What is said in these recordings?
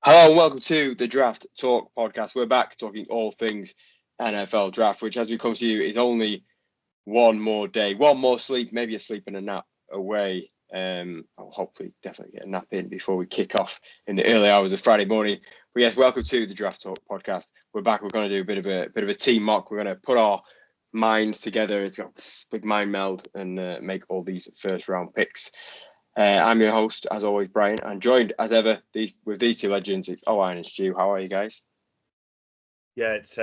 Hello and welcome to the Draft Talk podcast. We're back talking all things NFL draft, which as we come to you is only one more day, one more sleep, maybe a sleep and a nap away. I'll hopefully definitely get a nap in before we kick off in the early hours of Friday morning. But yes, welcome to the Draft Talk podcast. We're back. We're going to do a bit of a team mock. We're going to put our minds together. It's got a big mind meld and make all these first round picks. I'm your host, as always, Brian, and joined as ever with these two legends. It's Owen and Stu. How are you guys? Yeah, it's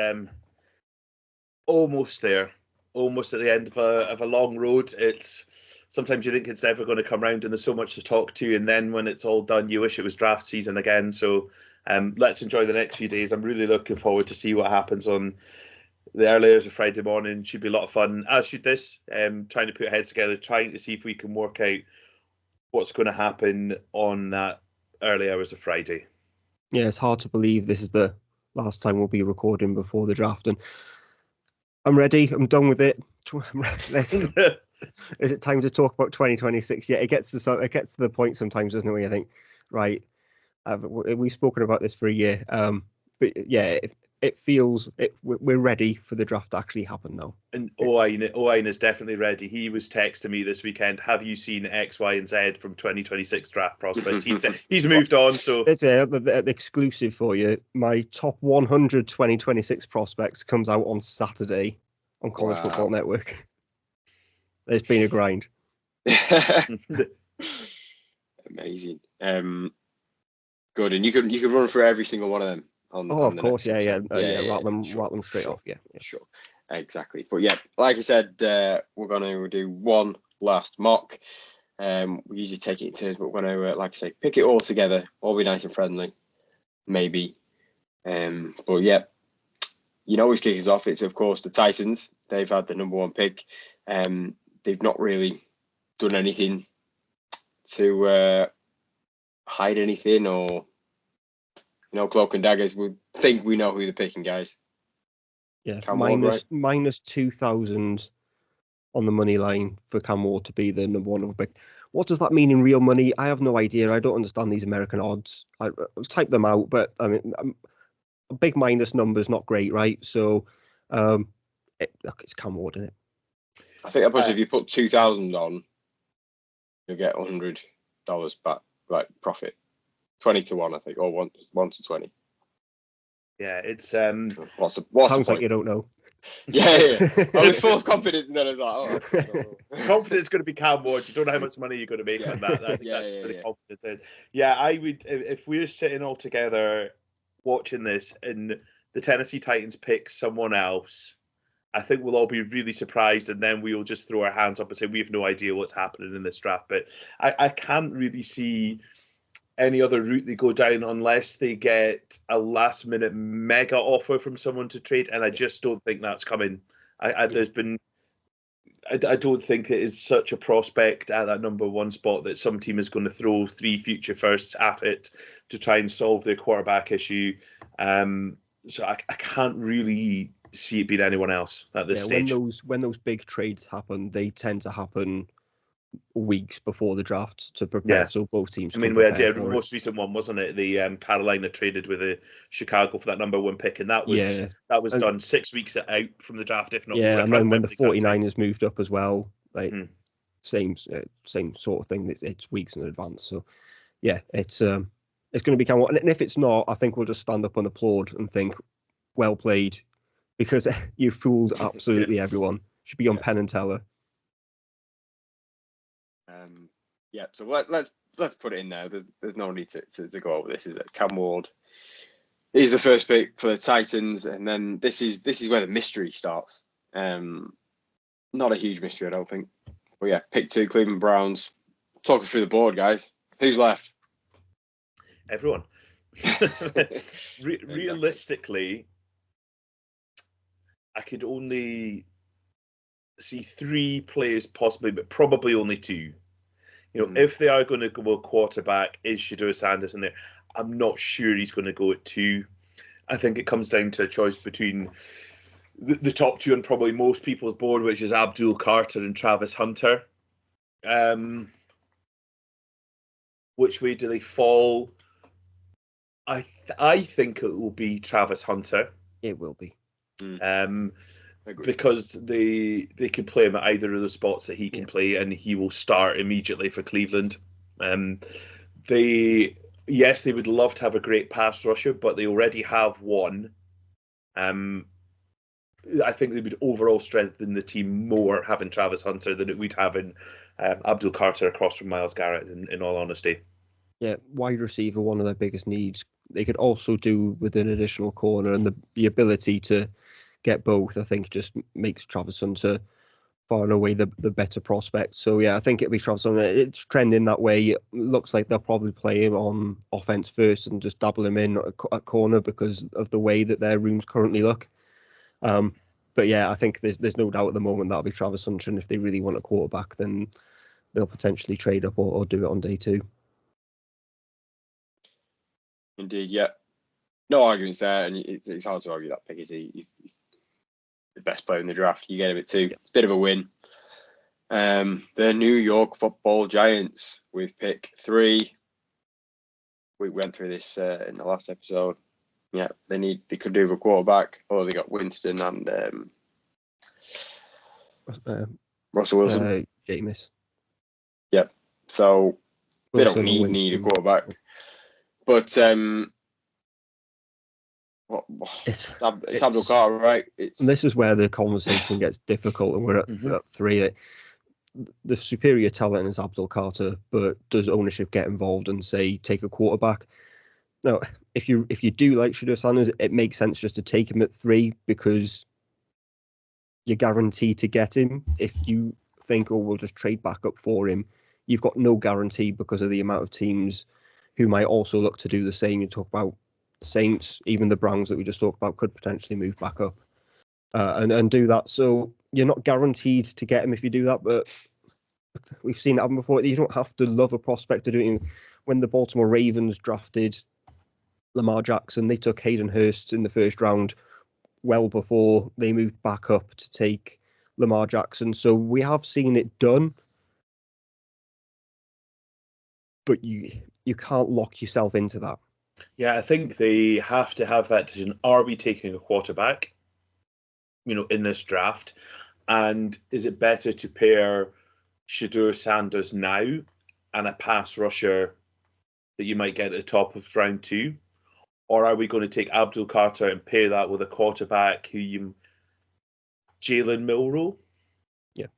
almost there, almost at the end of a long road. It's sometimes you think it's never going to come round, and there's so much to talk to, and then when it's all done, you wish it was draft season again. So let's enjoy the next few days. I'm really looking forward to see what happens on the early hours of Friday morning. Should be a lot of fun, as should this. Trying to put heads together, trying to see if we can work out what's going to happen on that early hours of Friday. Yeah, it's hard to believe this is the last time we'll be recording before the draft, and I'm ready. I'm done with it. Is it time to talk about 2026? Yeah, it gets to the point sometimes, doesn't it? Where you think, right, we've spoken about this for a year, but yeah, it feels we're ready for the draft to actually happen now. And Owen is definitely ready. He was texting me this weekend. Have you seen X, Y, and Z from 2026 draft prospects? He's moved on. So it's the exclusive for you. My top 100 2026 prospects comes out on Saturday on College Football Network. It's been a grind. Amazing. Good, and you could run through every single one of them. Of course, yeah. Rattle them straight off. Yeah, sure, exactly. But yeah, like I said, we're going to do one last mock. We usually take it in turns, but we're going to, like I say, pick it all together. All be nice and friendly, maybe. But yeah, who's kicking us off? It's of course the Titans. They've had the number one pick. They've not really done anything to hide anything or. Cloak and daggers. We think we know who they're picking, guys. Yeah, minus 2,000 on the money line for Cam Ward to be the number one pick. What does that mean in real money? I have no idea. I don't understand these American odds. I typed them out, but I mean, a big minus number is not great, right? So, it's Cam Ward, isn't it? I think if you put 2,000 on, you'll get $100 back, like profit. 20 to 1, I think, or 1 to 20. Yeah, it's what's sounds like you don't know. Yeah. I was full of confidence, and then I was like, oh. Confidence is going to be Cam Ward. You don't know how much money you're going to make on that. That's the confidence in. Yeah, I would, if we're sitting all together watching this and the Tennessee Titans pick someone else, I think we'll all be really surprised, and then we'll just throw our hands up and say we have no idea what's happening in this draft. But I can't really see any other route they go down unless they get a last minute mega offer from someone to trade, and I just don't think that's coming. I don't think it is such a prospect at that number one spot that some team is going to throw 3 future firsts at it to try and solve their quarterback issue. So I can't really see it being anyone else at this stage. When those big trades happen, they tend to happen weeks before the draft to prepare, so both teams. I mean, we had the most recent one, wasn't it? The Carolina traded with Chicago for that number one pick, and that was done 6 weeks out from the draft, if not. Yeah, and then when the 49ers moved up as well, like same sort of thing. It's weeks in advance. So yeah, it's going to be Cam Ward, and if it's not, I think we'll just stand up and applaud and think, well played, because you fooled absolutely everyone. Should be on Penn and Teller. So let's put it in there. There's no need to go over this. Is that Cam Ward is the first pick for the Titans, and then this is where the mystery starts. Not a huge mystery, I don't think. But yeah, pick 2, Cleveland Browns. Talk us through the board, guys. Who's left? Everyone. Realistically, I could only see 3 players possibly, but probably only 2. If they are going to go a quarterback, is Shedeur Sanders in there? I'm not sure he's going to go at 2. I think it comes down to a choice between the top 2 on probably most people's board, which is Abdul Carter and Travis Hunter. Which way do they fall? I think it will be Travis Hunter. It will be. Because they can play him at either of the spots that he can play, and he will start immediately for Cleveland. They would love to have a great pass rusher, but they already have one. I think they would overall strengthen the team more having Travis Hunter than it would having Abdul Carter across from Myles Garrett, in all honesty. Yeah, wide receiver, one of their biggest needs. They could also do with an additional corner, and the ability to get both, I think, just makes Travis Hunter far and away the better prospect. So, yeah, I think it'll be Travis Hunter. It's trending that way. It looks like they'll probably play him on offense first and just dabble him in at corner because of the way that their rooms currently look. But yeah, I think there's no doubt at the moment that'll be Travis Hunter, and if they really want a quarterback, then they'll potentially trade up or do it on day 2. Indeed, yeah. No arguments there, and it's hard to argue that pick. He's the best player in the draft. You get him at 2. It's a bit of a win. The New York Football Giants with pick 3. We went through this in the last episode. Yeah, they could do with a quarterback. Oh, they got Winston and Russell Wilson. Jameis. Yep. So they don't need a quarterback. But it's Abdul Carter, right? This is where the conversation gets difficult, and we're at 3. The superior talent is Abdul Carter, but does ownership get involved and say take a quarterback? Now, if you do like Shedeur Sanders, it makes sense just to take him at 3 because you're guaranteed to get him. If you think, we'll just trade back up for him, you've got no guarantee because of the amount of teams who might also look to do the same. You talk about Saints, even the Browns that we just talked about could potentially move back up and do that. So you're not guaranteed to get him if you do that, but we've seen it happen before. You don't have to love a prospect to do it. When the Baltimore Ravens drafted Lamar Jackson, they took Hayden Hurst in the first round well before they moved back up to take Lamar Jackson. So we have seen it done, but you can't lock yourself into that. Yeah, I think they have to have that decision. Are we taking a quarterback, in this draft? And is it better to pair Shedeur Sanders now and a pass rusher that you might get at the top of round 2? Or are we going to take Abdul Carter and pair that with a quarterback Jalen Milroe? Yeah.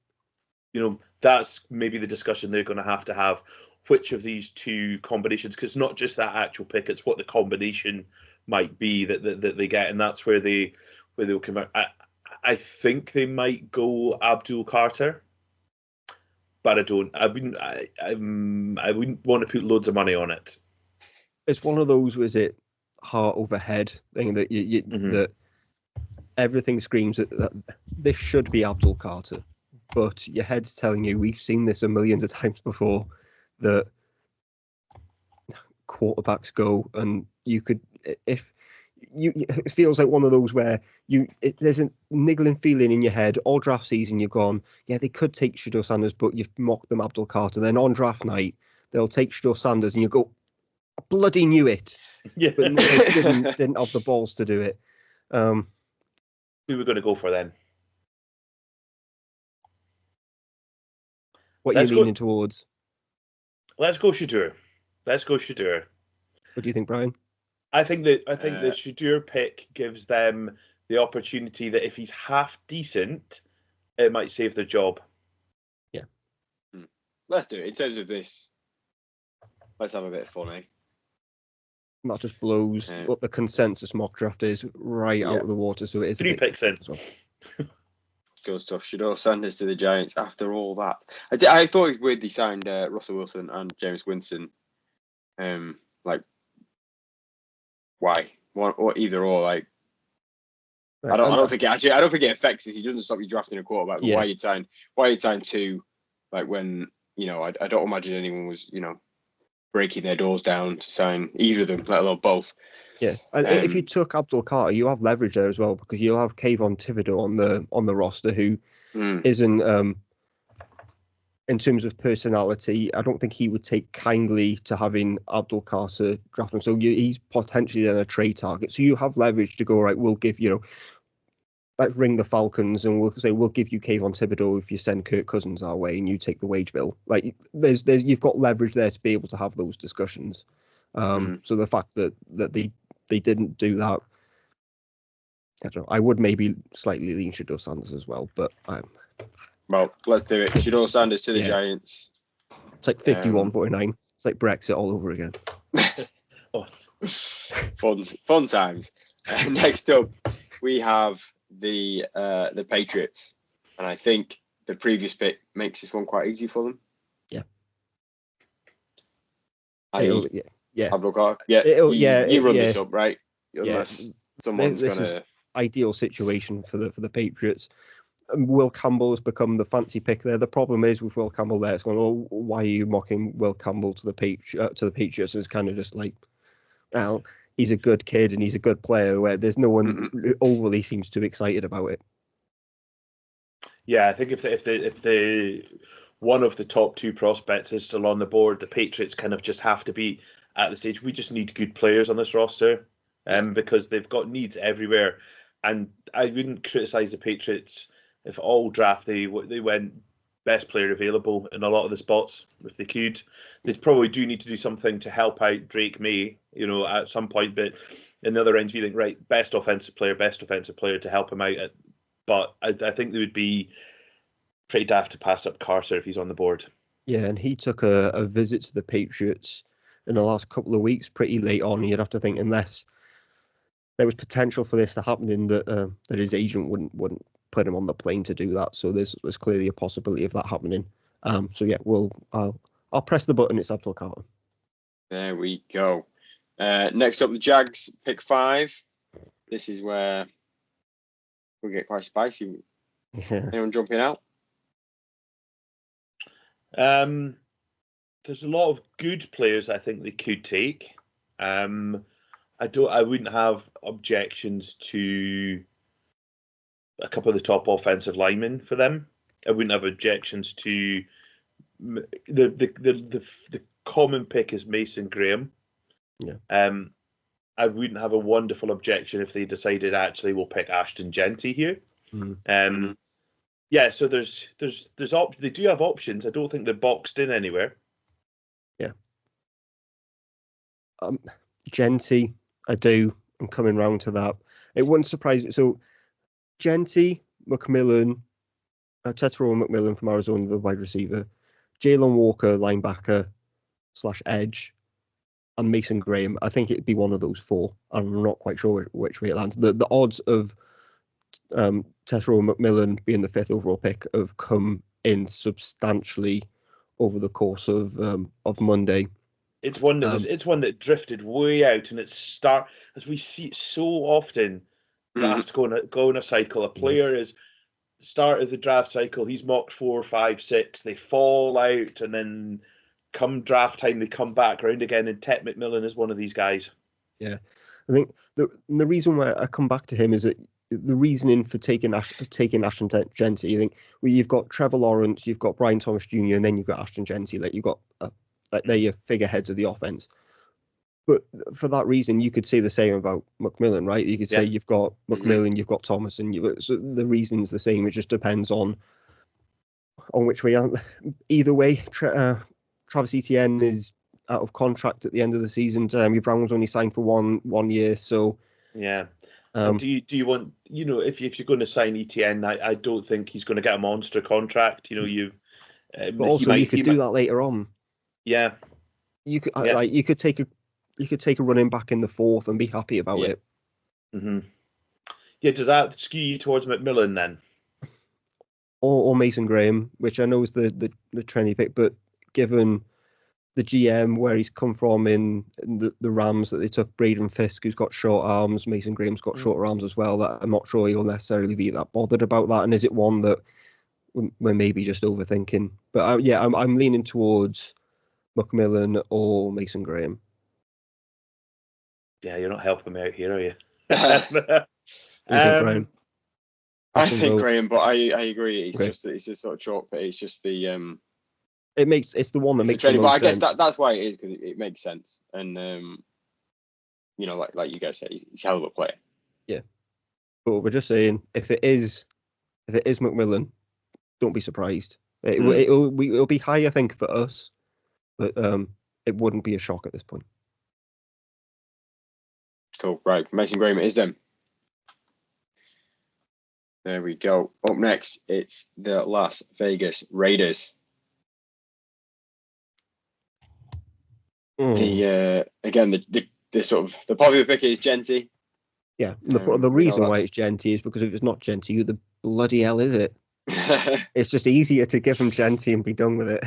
That's maybe the discussion they're going to have. Which of these 2 combinations, because not just that actual pick, it's what the combination might be that they get, and that's where they'll come out. I think they might go Abdul Carter, but I wouldn't want to put loads of money on it. It's one of those, was it heart over head thing that that everything screams that this should be Abdul Carter, but your head's telling you, we've seen this a millions of times before, that quarterbacks go, and it feels like one of those where there's a niggling feeling in your head all draft season. You've gone, yeah, they could take Shedeur Sanders, but you've mocked them Abdul Carter. Then on draft night, they'll take Shedeur Sanders, and you go, I bloody knew it. Yeah, but they didn't have the balls to do it. Who we're going to go for then? What are you leaning towards? Let's go Shedeur. What do you think, Brian? I think the Shedeur pick gives them the opportunity that if he's half decent, it might save their job. Yeah. Let's do it. In terms of this, let's have a bit of fun, eh? That just blows what the consensus mock draft is out of the water. So it is 3 picks in. Good stuff. Shedeur Sanders to the Giants after all that. I thought it was weird they signed Russell Wilson and Jameis Winston. Why? Or either or. I don't think it affects this. He doesn't stop you drafting a quarterback. Yeah. Why you sign 2? Like when I don't imagine anyone was breaking their doors down to sign either of them, let alone both. Yeah, and if you took Abdul Carter, you have leverage there as well because you'll have Kayvon Thibodeau on the roster who isn't in terms of personality, I don't think he would take kindly to having Abdul Qasser draft him. So he's potentially then a trade target. So you have leverage to go, right, we'll give, let's ring the Falcons and we'll say, we'll give you Kayvon Thibodeau if you send Kirk Cousins our way and you take the wage bill. Like, there's you've got leverage there to be able to have those discussions. So the fact that they didn't do that, I don't know, I would maybe slightly lean Shedeur Sanders as well, but well, let's do it. Shedeur Sanders to the Giants. It's like 51-49. It's like Brexit all over again. Fun times. Next up, we have the Patriots, and I think the previous pick makes this one quite easy for them. Yeah. You run this up, right? Unless someone's gonna. Ideal situation for the Patriots. Will Campbell has become the fancy pick there. The problem is with Will Campbell there, it's going, oh, why are you mocking Will Campbell to the Patriots? And it's kind of just like, well, he's a good kid and he's a good player. Where there's no one who overly seems too excited about it. Yeah, I think if the one of the top two prospects is still on the board, the Patriots kind of just have to be at the stage. We just need good players on this roster, because they've got needs everywhere. And I wouldn't criticize the Patriots if all draft they went best player available in a lot of the spots if they could. They probably do need to do something to help out Drake May, at some point. But in the other end, you think, right, best offensive player to help him out. But I think they would be pretty daft to pass up Carter if he's on the board. Yeah, and he took a visit to the Patriots in the last couple of weeks, pretty late on. You'd have to think, unless there was potential for this to happen, in that his agent wouldn't put him on the plane to do that. So there's clearly a possibility of that happening. So yeah, I'll press the button. It's Abdul Carter. There we go. Next up, the Jags pick 5. This is where we get quite spicy. Yeah. Anyone jumping out? There's a lot of good players I think they could take. I wouldn't have objections to a couple of the top offensive linemen for them. I wouldn't have objections to the common pick is Mason Graham. Yeah. I wouldn't have a wonderful objection if they decided actually we'll pick Ashton Jeanty here. Yeah, so there's they do have options. I don't think they're boxed in anywhere. Yeah. Jeanty, I do. I'm coming round to that. It wouldn't surprise me. So Jeanty, McMillan, Tetsuo McMillan from Arizona, the wide receiver, Jalen Walker, linebacker / edge, and Mason Graham. I think it'd be one of those 4. I'm not quite sure which way it lands. The odds of Tetsuo McMillan being the 5th overall pick have come in substantially over the course of Monday. It's one that drifted way out, and as we see it so often. That's going in a cycle. A player is start of the draft cycle. He's mocked 4, 5, 6. They fall out, and then come draft time, they come back around again. And Tet McMillan is one of these guys. Yeah, I think the reason why I come back to him is that the reasoning for taking Ashton Jeanty. I think you've got Trevor Lawrence, you've got Brian Thomas Jr., and then you've got Ashton Jeanty. Like you've got they're your figureheads of the offense. But for that reason, you could say the same about McMillan, right? You could say you've got McMillan, you've got Thomas, and so the reason's the same. It just depends on which way. Either way, Travis Etienne is out of contract at the end of the season. Jeremy Brown was only signed for one year, so yeah. Do you want if you're going to sign Etienne, I don't think he's going to get a monster contract. But also you could do that later on. Yeah, you could you could take a running back in the 4th and be happy about it. Mm-hmm. Yeah, does that skew you towards McMillan then? Or Mason Graham, which I know is the trendy pick, but given the GM where he's come from in the Rams, that they took Braden Fisk, who's got short arms, Mason Graham's got shorter arms as well, that I'm not sure he'll necessarily be that bothered about that. And is it one that we're maybe just overthinking? But I'm leaning towards McMillan or Mason Graham. Yeah, you're not helping me out here, are you? I think Graham, but I agree. It's just sort of chalk, but it's just the It's the one that makes the most sense. But I guess that's why it is, because it makes sense. And like you guys said, he's a hell of a player. Yeah, but we're just saying if it is McMillan, don't be surprised. It'll be high, I think, for us, but it wouldn't be a shock at this point. Cool. Right, Mason Graham is them. There we go. Up next, it's the Las Vegas Raiders. The sort of the popular pick is Jeanty. Yeah, the reason why it's Jeanty is because if it's not Jeanty, who the bloody hell is it? It's just easier to give him Jeanty and be done with it.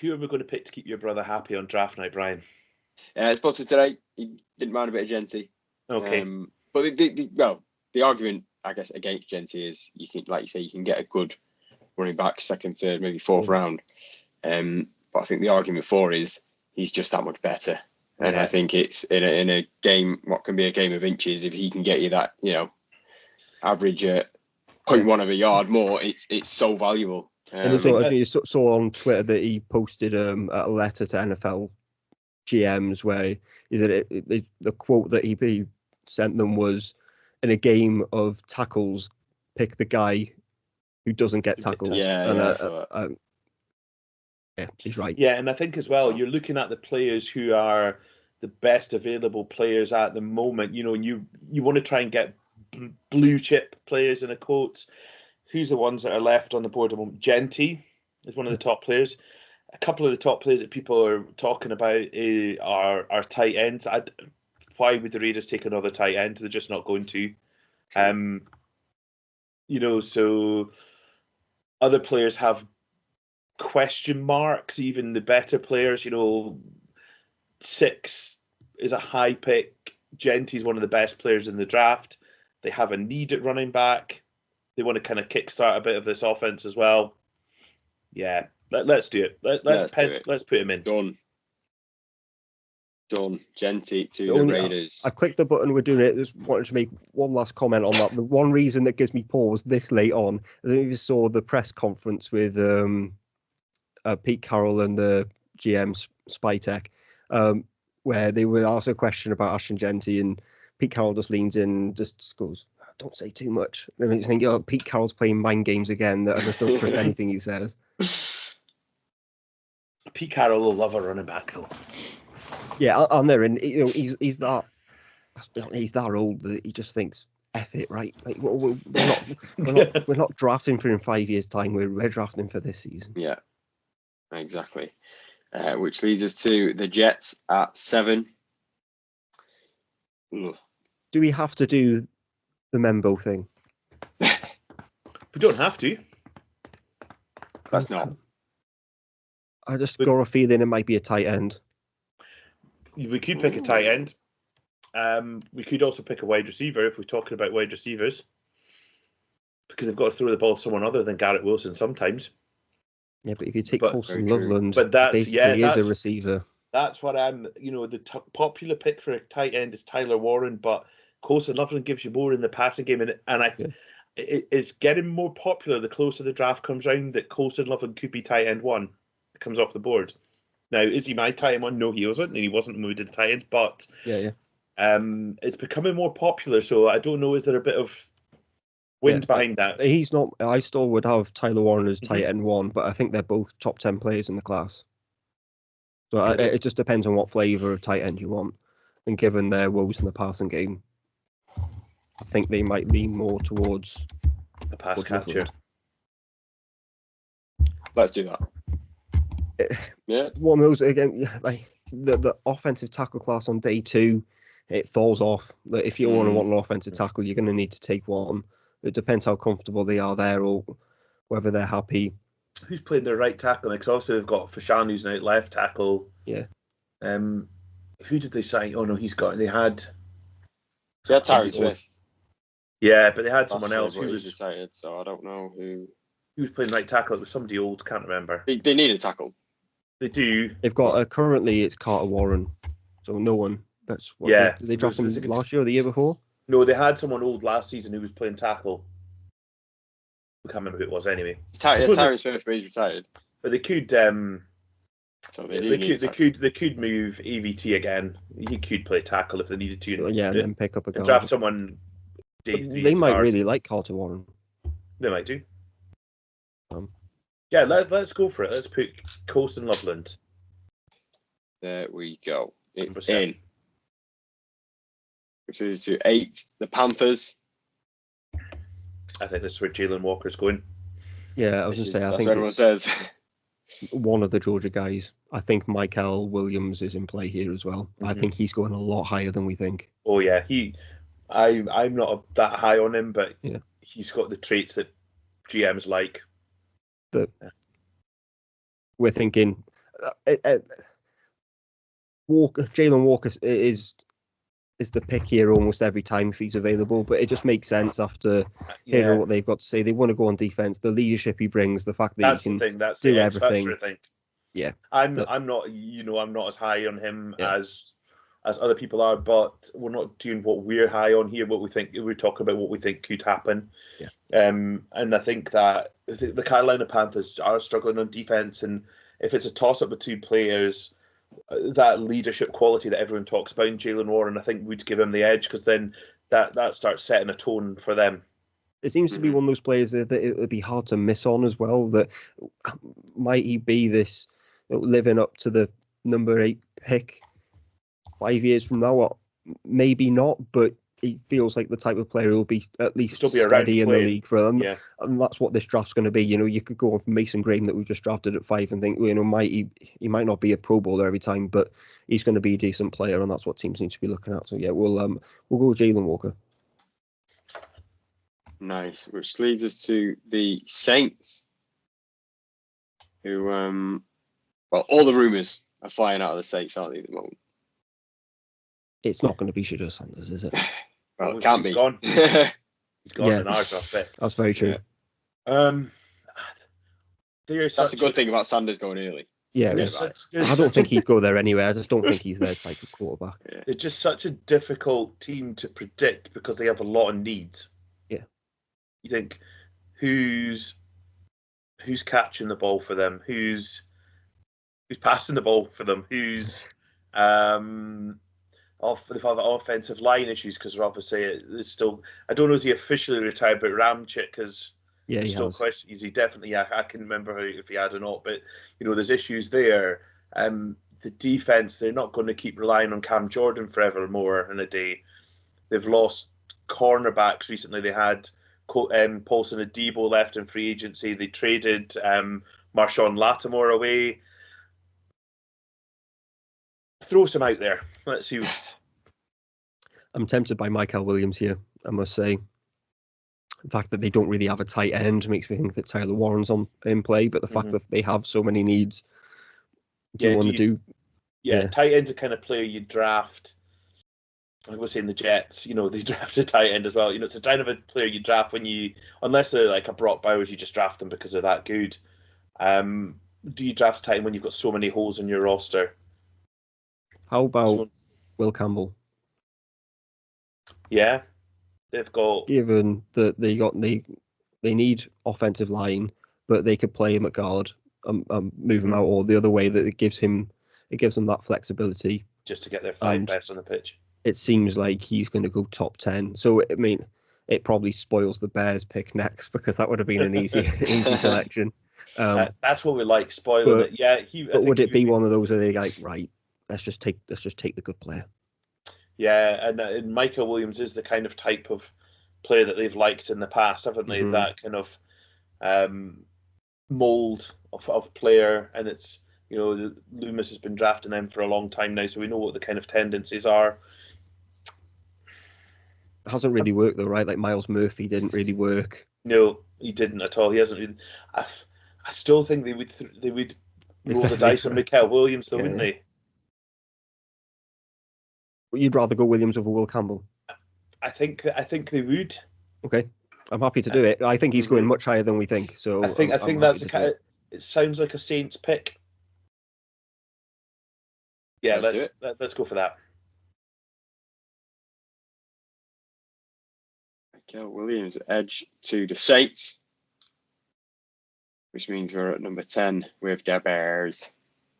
Who are we going to pick to keep your brother happy on draft night, Brian? I spoke to today. He didn't mind a bit of Jeanty. Okay. But the argument, I guess, against Jeanty is you can, like you say, you can get a good running back, second, third, maybe fourth round. But I think the argument for is he's just that much better. And I think it's in a game, what can be a game of inches, if he can get you that, average 0.1 of a yard more, it's so valuable. And you saw on Twitter that he posted a letter to NFL GMs where the quote that he sent them was, in a game of tackles, pick the guy who doesn't get tackled. Yeah, he's right. Yeah, and I think as well, you're looking at the players who are the best available players at the moment. You want to try and get blue chip players in a quote. Who's the ones that are left on the board at the moment? Jeanty is one of the top players. A couple of the top players that people are talking about are tight ends. Why would the Raiders take another tight end? They're just not going to. So other players have question marks, even the better players. 6 is a high pick. Jeanty's one of the best players in the draft. They have a need at running back. They want to kind of kickstart a bit of this offense as well. Yeah, let's do it. Let's put him in. Done. Jeanty to the Raiders. I clicked the button. We're doing it. Just wanted to make one last comment on that. The one reason that gives me pause this late on, I don't know if you saw the press conference with Pete Carroll and the GM Spytech, where they were asked a question about Ashton Jeanty, and Pete Carroll just leans in and just goes, "Don't say too much." I mean, you think, Pete Carroll's playing mind games again. That I just don't trust anything he says. Pete Carroll will love a running back, though. Yeah, I'm there, and he's that old that he just thinks, "F it," right? Like we're not drafting for in 5 years' time. We're drafting for this season. Yeah, exactly. Which leads us to the Jets at 7. Ugh. Do we have to do the Membo thing? We don't have to. That's not. I just got a feeling it might be a tight end. We could pick a tight end. We could also pick a wide receiver if we're talking about wide receivers, because they've got to throw the ball to someone other than Garrett Wilson sometimes. Yeah, but if you take Colson Loveland, but that's basically is a receiver. That's what the popular pick for a tight end is Tyler Warren, but Colson Loveland gives you more in the passing game, and it's getting more popular the closer the draft comes round that Colson Loveland could be tight end 1. It comes off the board. Now, is he my tight end 1? No, he wasn't, and he wasn't when we did the tight end, but it's becoming more popular, so I don't know, is there a bit of wind behind that? He's not. I still would have Tyler Warren as tight end 1, but I think they're both top 10 players in the class. So it just depends on what flavour of tight end you want. And given their woes in the passing game, I think they might lean more towards a pass catcher. Let's do that. Yeah. One of those, again, like the offensive tackle class on day 2, it falls off. Like, if you want an offensive tackle, you're going to need to take one. It depends how comfortable they are there or whether they're happy. Who's playing their right tackle? Because also they've got Fashan, who's now left tackle. Yeah. Who did they sign? Oh no, they had Tyron Smith. Yeah, but they had someone else who was retired, so I don't know who. Who was playing right tackle? It was somebody old, can't remember. They need a tackle. They do. They've got currently it's Carter Warren, so no one. That's what did they dropped him last year or the year before? No, they had someone old last season who was playing tackle. I can't remember who it was anyway. Tyron Smith, but he's retired. But they could So they could move AVT again. He could play tackle if they needed to. And then pick up a guard. Draft someone. They might really like Carter Warren. They might do. Yeah, let's go for it. Let's put Colston Loveland. There we go. It's in. Which is to 8. The Panthers. I think this is where Jalen Walker's going. Yeah, I was going to say. I that's think what everyone says. One of the Georgia guys. I think Michael Williams is in play here as well. Mm-hmm. I think he's going a lot higher than we think. Oh yeah, I'm not that high on him, but he's got the traits that GMs like. We're thinking Jalen Walker is the pick here almost every time if he's available, but it just makes sense after hearing what they've got to say. They want to go on defense, the leadership he brings, the fact that he can do everything. Factor, I think. Yeah, I'm not I'm not as high on him as other people are, but we're not doing what we're high on here. What we think, we're talking about what we think could happen. Yeah. And I think that the Carolina Panthers are struggling on defense, and if it's a toss-up with two players, that leadership quality that everyone talks about in Jalen Warren, I think would give him the edge, because then that starts setting a tone for them. It seems to be one of those players that it would be hard to miss on as well. That might he be this living up to the number 8 pick 5 years from now? Or maybe not, but he feels like the type of player who will be at least steady in the league for them. Yeah. And that's what this draft's going to be. You could go on from Mason Graham that we've just drafted at 5 and think, he might not be a Pro Bowler every time, but he's going to be a decent player, and that's what teams need to be looking at. So yeah, we'll go with Jalen Walker. Nice, which leads us to the Saints, who all the rumours are flying out of the Saints, aren't they, at the moment? It's not going to be Shedeur Sanders, is it? Well, it can't be. Gone. He's gone in our draft pick. That's very true. Yeah. That's a good thing about Sanders going early. Yeah, I don't think he'd go there anyway. I just don't think he's their type of quarterback. Yeah. They're just such a difficult team to predict because they have a lot of needs. Yeah. You think, who's catching the ball for them? Who's passing the ball for them? Who's they've had offensive line issues because obviously it's still. I don't know if he officially retired, but Ramchick has. Yeah, still question. Is he definitely? Yeah, I can remember if he had or not, but there's issues there. The defense, they're not going to keep relying on Cam Jordan forevermore in a day. They've lost cornerbacks recently. They had Paulson Adebo left in free agency. They traded Marshawn Lattimore away. Throw some out there. Let's see. I'm tempted by Michael Williams here, I must say. The fact that they don't really have a tight end makes me think that Tyler Warren's in play, but the fact that they have so many needs, tight end's a kind of player you draft. I was saying the Jets, they draft a tight end as well. It's a kind of a player you draft unless they're like a Brock Bowers, you just draft them because they're that good. Do you draft a tight end when you've got so many holes in your roster? How about Will Campbell? Yeah. They've got, given that they need offensive line, but they could play him at guard, move him out, or the other way that it gives them that flexibility just to get their 5 best on the pitch. It seems like he's going to go top 10. So I mean, it probably spoils the Bears pick next because that would have been an easy selection. That's what we like, spoiling it. Yeah, but would it be one of those where they like, right? Let's just take the good player. Yeah, and Michael Williams is the kind of type of player that they've liked in the past, haven't they? Mm-hmm. That kind of mold of player, and it's Loomis has been drafting them for a long time now, so we know what the kind of tendencies are. It hasn't really worked though, right? Like Miles Murphy didn't really work. No, he didn't at all. He hasn't really. I still think they would roll the dice on Michael Williams, though, wouldn't they? You'd rather go Williams over Will Campbell? I think they would. Okay, I'm happy to do it. I think he's going much higher than we think. So I think that's a kind of. It sounds like a Saints pick. Yeah, let's go for that. Michael Williams, edge to the Saints, which means we're at number 10 with the Bears.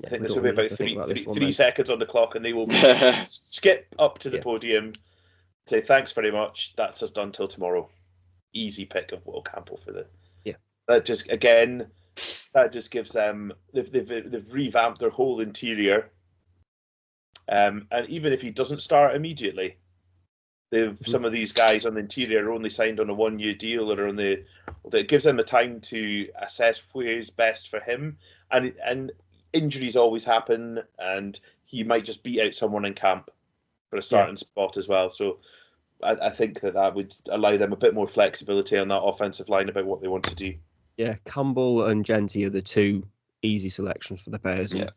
I think there's going to be about 3 seconds on the clock, and they will skip up to the podium, say thanks very much. That's us done till tomorrow. Easy pick of Will Campbell for the. Yeah. That just gives them. They've revamped their whole interior. And even if he doesn't start immediately, some of these guys on the interior are only signed on a 1-year deal, or it gives them the time to assess where's best for him. And injuries always happen, and he might just beat out someone in camp for a starting spot as well. So I think that would allow them a bit more flexibility on that offensive line about what they want to do. Yeah, Campbell and Jeanty are the two easy selections for the Bears. Yeah.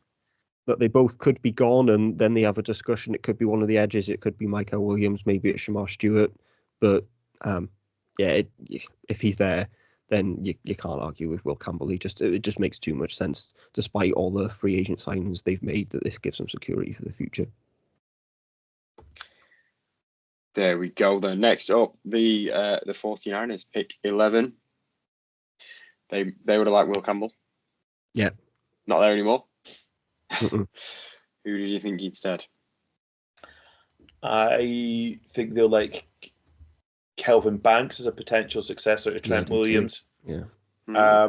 That they both could be gone, and then they have a discussion. It could be one of the edges. It could be Micah Williams. Maybe it's Shamar Stewart. But if he's there, then you can't argue with Will Campbell. It just makes too much sense, despite all the free agent signings they've made, that this gives them security for the future. There we go. Then next up, the 49ers pick 11. They would have liked Will Campbell. Yeah. Not there anymore. Mm-mm. Who did you think instead? I think they'll like Kelvin Banks as a potential successor to Trent Williams. Yeah. I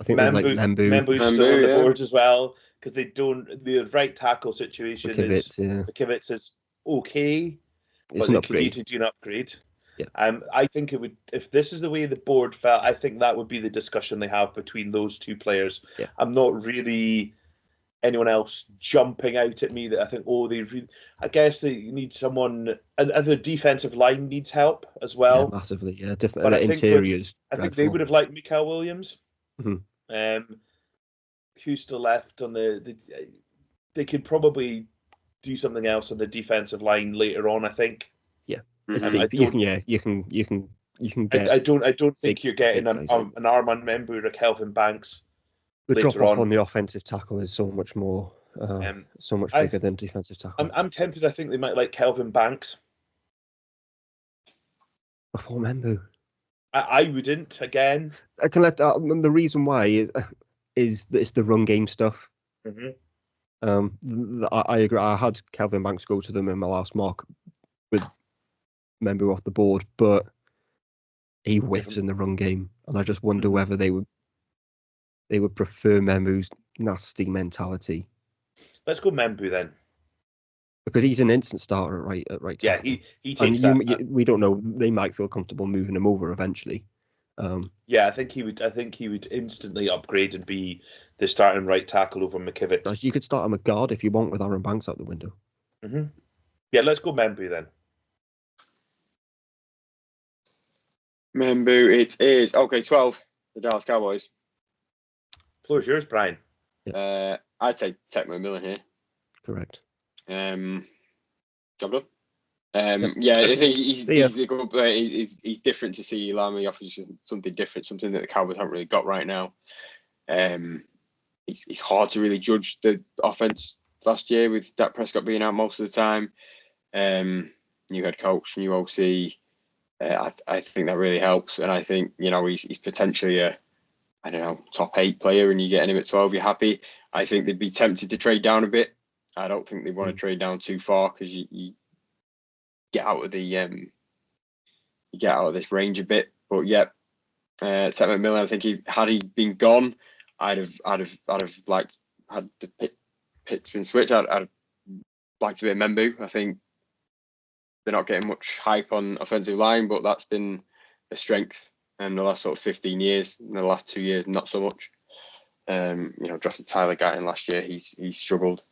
think Membu's still on the board as well, because the right tackle situation McKivitz is okay, but they could use to do an upgrade. Yeah. I think it would, if this is the way the board felt, I think that would be the discussion they have between those two players. Yeah. I'm not really anyone else jumping out at me that I think, I guess they need someone, and the defensive line needs help as well. Yeah, massively, yeah. But the interiors. I think they would have liked Mikael Williams. Mm-hmm. Who's still left on they could probably do something else on the defensive line later on, I think. Yeah. You can get. I don't think you're getting an Armand Membu or a Kelvin Banks. The drop off on the offensive tackle is so much more, so much bigger than defensive tackle. I'm tempted. I think they might like Kelvin Banks before Membu. I wouldn't again. I can let the reason why is that it's the run game stuff. Mm-hmm. I agree. I had Kelvin Banks go to them in my last mock with Membu off the board, but he whiffs in the run game, and I just wonder whether they would prefer Membu's nasty mentality. Let's go Membu then, because he's an instant starter at right tackle. Yeah, he takes that. We don't know. They might feel comfortable moving him over eventually. I think he would instantly upgrade and be the starting right tackle over McKivitz. You could start him at guard if you want, with Aaron Banks out the window. Mm-hmm. Yeah, let's go Membu then. Membu, it is. Okay, 12. The Dallas Cowboys. Floor's yours, Brian. I'd say Tech McMillan here. Correct. Job done. I think he's a good player. He's different to CeeDee Lamb. He offers something different, something that the Cowboys haven't really got right now. It's hard to really judge the offense last year with Dak Prescott being out most of the time. New head coach, new OC. I think that really helps, and I think he's potentially a top 8 player, and you're getting him at 12. You're happy. I think they'd be tempted to trade down a bit. I don't think they want to trade down too far, because you get out of this range a bit. But Tech McMillan, I think had he been gone, I'd have liked, had the pit's been switched. I'd liked a bit of Membu. I think they're not getting much hype on offensive line, but that's been a strength in the last sort of 15 years. In the last 2 years, not so much. Drafted Tyler Guyton last year. He's struggled.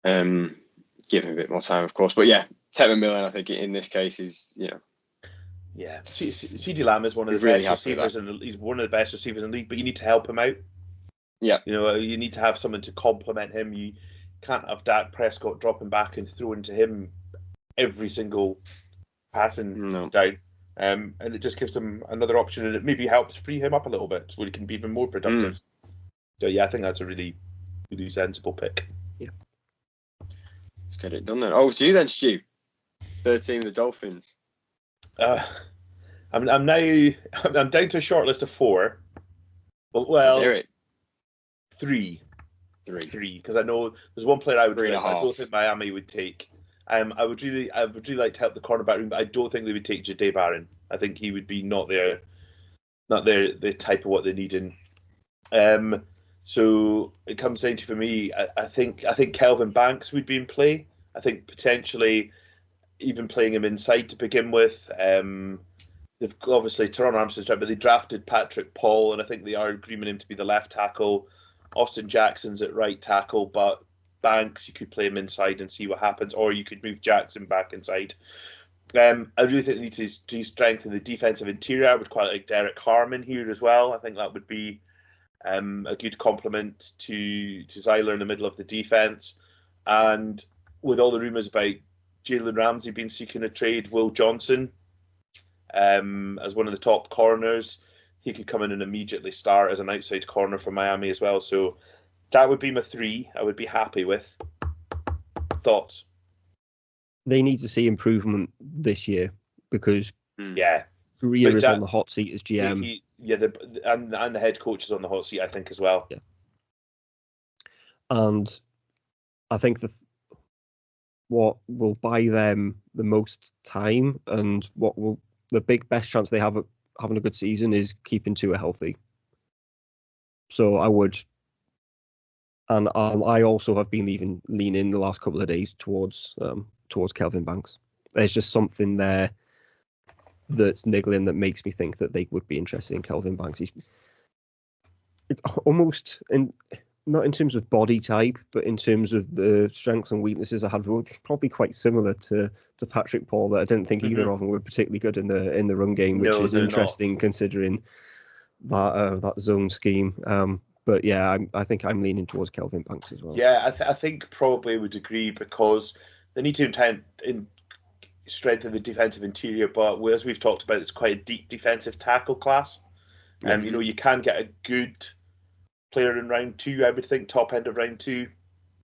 Give him a bit more time, of course. But Tech McMillan, I think in this case is, Yeah, CeeDee Lamb is one of the really best receivers, and he's one of the best receivers in the league. But you need to help him out. Yeah, you need to have someone to complement him. You can't have Dak Prescott dropping back and throwing to him every single passing down. And it just gives him another option, and it maybe helps free him up a little bit so he can be even more productive. So I think that's a really, really sensible pick. Yeah. Let's get it done then. Over to you then, Stu. 13, the Dolphins. I'm down to a short list of 4. Well, Let's hear it. 3. 3, because I know there's one player I would like, I don't think Miami would take. I would really like to help the cornerback room, but I don't think they would take Jahdae Barron. I think he would be not their type of what they need in. So it comes down to, for me, I think Kelvin Banks would be in play. I think potentially even playing him inside to begin with. They've obviously Teron Armstead's right, but they drafted Patrick Paul, and I think they are grooming him to be the left tackle. Austin Jackson's at right tackle, but Banks, you could play him inside and see what happens, or you could move Jaxson back inside. I really think they need to strengthen the defensive interior. I would quite like Derek Harmon here as well. I think that would be a good complement to Zyler in the middle of the defense. And with all the rumours about Jalen Ramsey being seeking a trade, Will Johnson as one of the top corners, he could come in and immediately start as an outside corner for Miami as well. So that would be my 3 I would be happy with. Thoughts? They need to see improvement this year because Greer is on the hot seat as GM. And the head coach is on the hot seat, I think, as well. Yeah. And I think what will buy them the most time and what will the best chance they have of having a good season is keeping Tua healthy. So I would, and I also have been leaning the last couple of days towards Kelvin Banks. There's just something there that's niggling that makes me think that they would be interested in Kelvin Banks. He's almost not in terms of body type, but in terms of the strengths and weaknesses I had, probably quite similar to Patrick Paul. That I didn't think either of them were particularly good in the run game, which is interesting considering that zone scheme. But yeah, I think I'm leaning towards Kelvin Banks as well. Yeah, I think probably would agree because they need to strengthen the defensive interior. But as we've talked about, it's quite a deep defensive tackle class. You can get a good player in round 2, I would think, top end of round 2.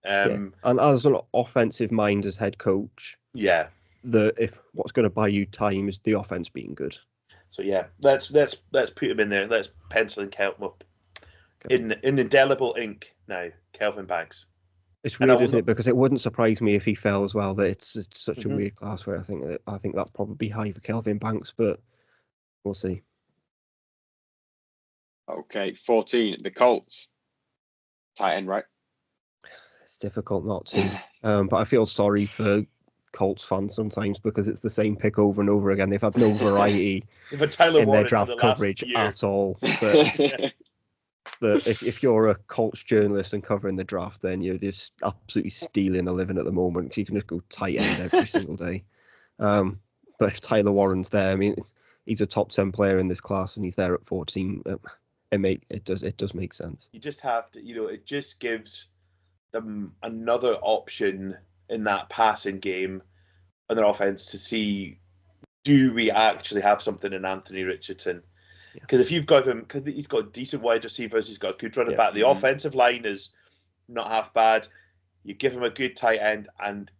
And as an offensive mind as head coach, if what's going to buy you time is the offense being good. So yeah, let's put him in there. Let's pencil and count him up in indelible ink now. Kelvin Banks. It's weird, isn't it? Because it wouldn't surprise me if he fell as well. That it's such a weird class where I think that's probably high for Kelvin Banks, but we'll see. Okay, 14, the Colts. Tight end, right? It's difficult not to, but I feel sorry for Colts fans sometimes because it's the same pick over and over again. They've had no variety in their draft coverage at all. But if you're a Colts journalist and covering the draft, then you're just absolutely stealing a living at the moment because you can just go tight end every single day. But if Tyler Warren's there, I mean, he's a top 10 player in this class and he's there at 14. It does make sense. You just have to, it just gives them another option in that passing game on their offense to see, do we actually have something in Anthony Richardson? Because if you've got him, because he's got decent wide receivers, he's got a good running back. The offensive line is not half bad. You give him a good tight end, and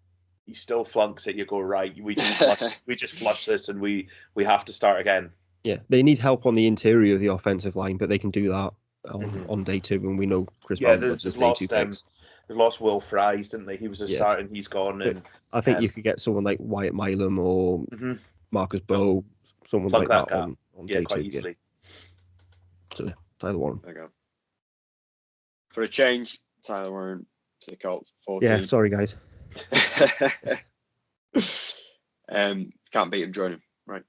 he still flunks it. You go, right, we just flush this, and we have to start again. Yeah, they need help on the interior of the offensive line, but they can do that on day 2 when we know Chris Brown puts his day 2 picks. They lost Will Fries, didn't they? He was a start and he's gone. And I think you could get someone like Wyatt Milam or Marcus Bowe, someone like that on day quite 2. Easily. So Tyler Warren. There you go. For a change, Tyler Warren to the Colts. 14. Yeah, sorry guys. Can't beat him, join him. Right.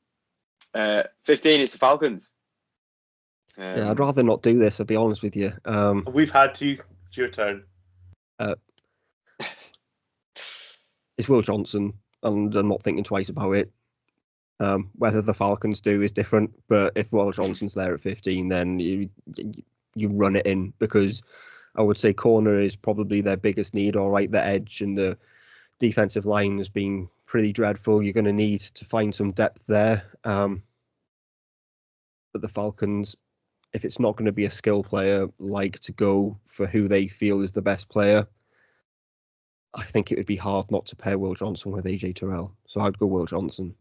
15 is the Falcons. Yeah, I'd rather not do this, I'll be honest with you. We've had to. It's your turn. It's Will Johnson, and I'm not thinking twice about it. Whether the Falcons do is different, but if Will Johnson's there at 15, then you run it in, because I would say corner is probably their biggest need. All right, the edge and the defensive line has been pretty dreadful. You're going to need to find some depth there. But the Falcons, if it's not going to be a skill player, like to go for who they feel is the best player. I think it would be hard not to pair Will Johnson with AJ Terrell. So I'd go Will Johnson.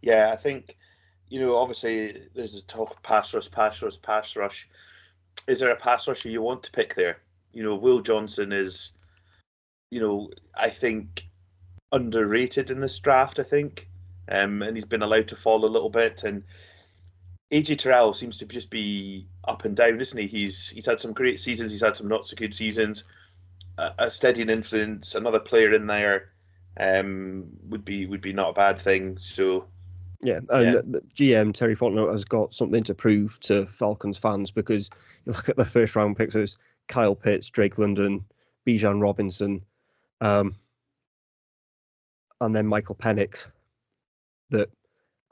Yeah, I think, obviously there's a talk of pass rush. Is there a pass rusher you want to pick there? Will Johnson is, I think underrated in this draft. I think, and he's been allowed to fall a little bit. And AJ Terrell seems to just be up and down, isn't he? He's had some great seasons. He's had some not so good seasons. A steadying influence, another player in there, would be not a bad thing. So. Yeah, and the GM Terry Fontenot has got something to prove to Falcons fans, because you look at the first round picks, there's Kyle Pitts, Drake London, Bijan Robinson, and then Michael Penix. That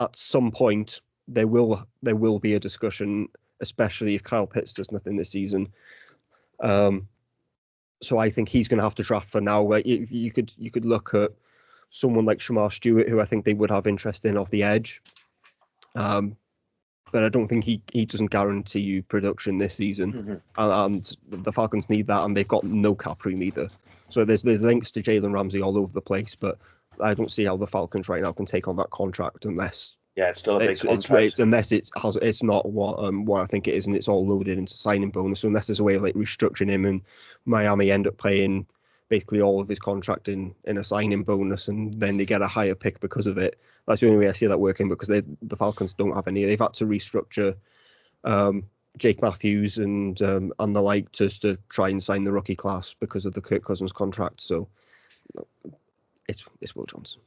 at some point there will be a discussion, especially if Kyle Pitts does nothing this season. So I think he's going to have to draft for now. Like you could look at someone like Shamar Stewart, who I think they would have interest in off the edge. But I don't think he doesn't guarantee you production this season. And the Falcons need that, and they've got no cap room either. So there's links to Jalen Ramsey all over the place, but I don't see how the Falcons right now can take on that contract unless it's still a big contract. Unless it's not what I think it is, and it's all loaded into signing bonus. So unless there's a way of like restructuring him, and Miami end up paying basically all of his contract in a signing bonus, and then they get a higher pick because of it. That's the only way I see that working, because the Falcons don't have any. They've had to restructure Jake Matthews and the like just to try and sign the rookie class because of the Kirk Cousins contract. So it's Will Johnson.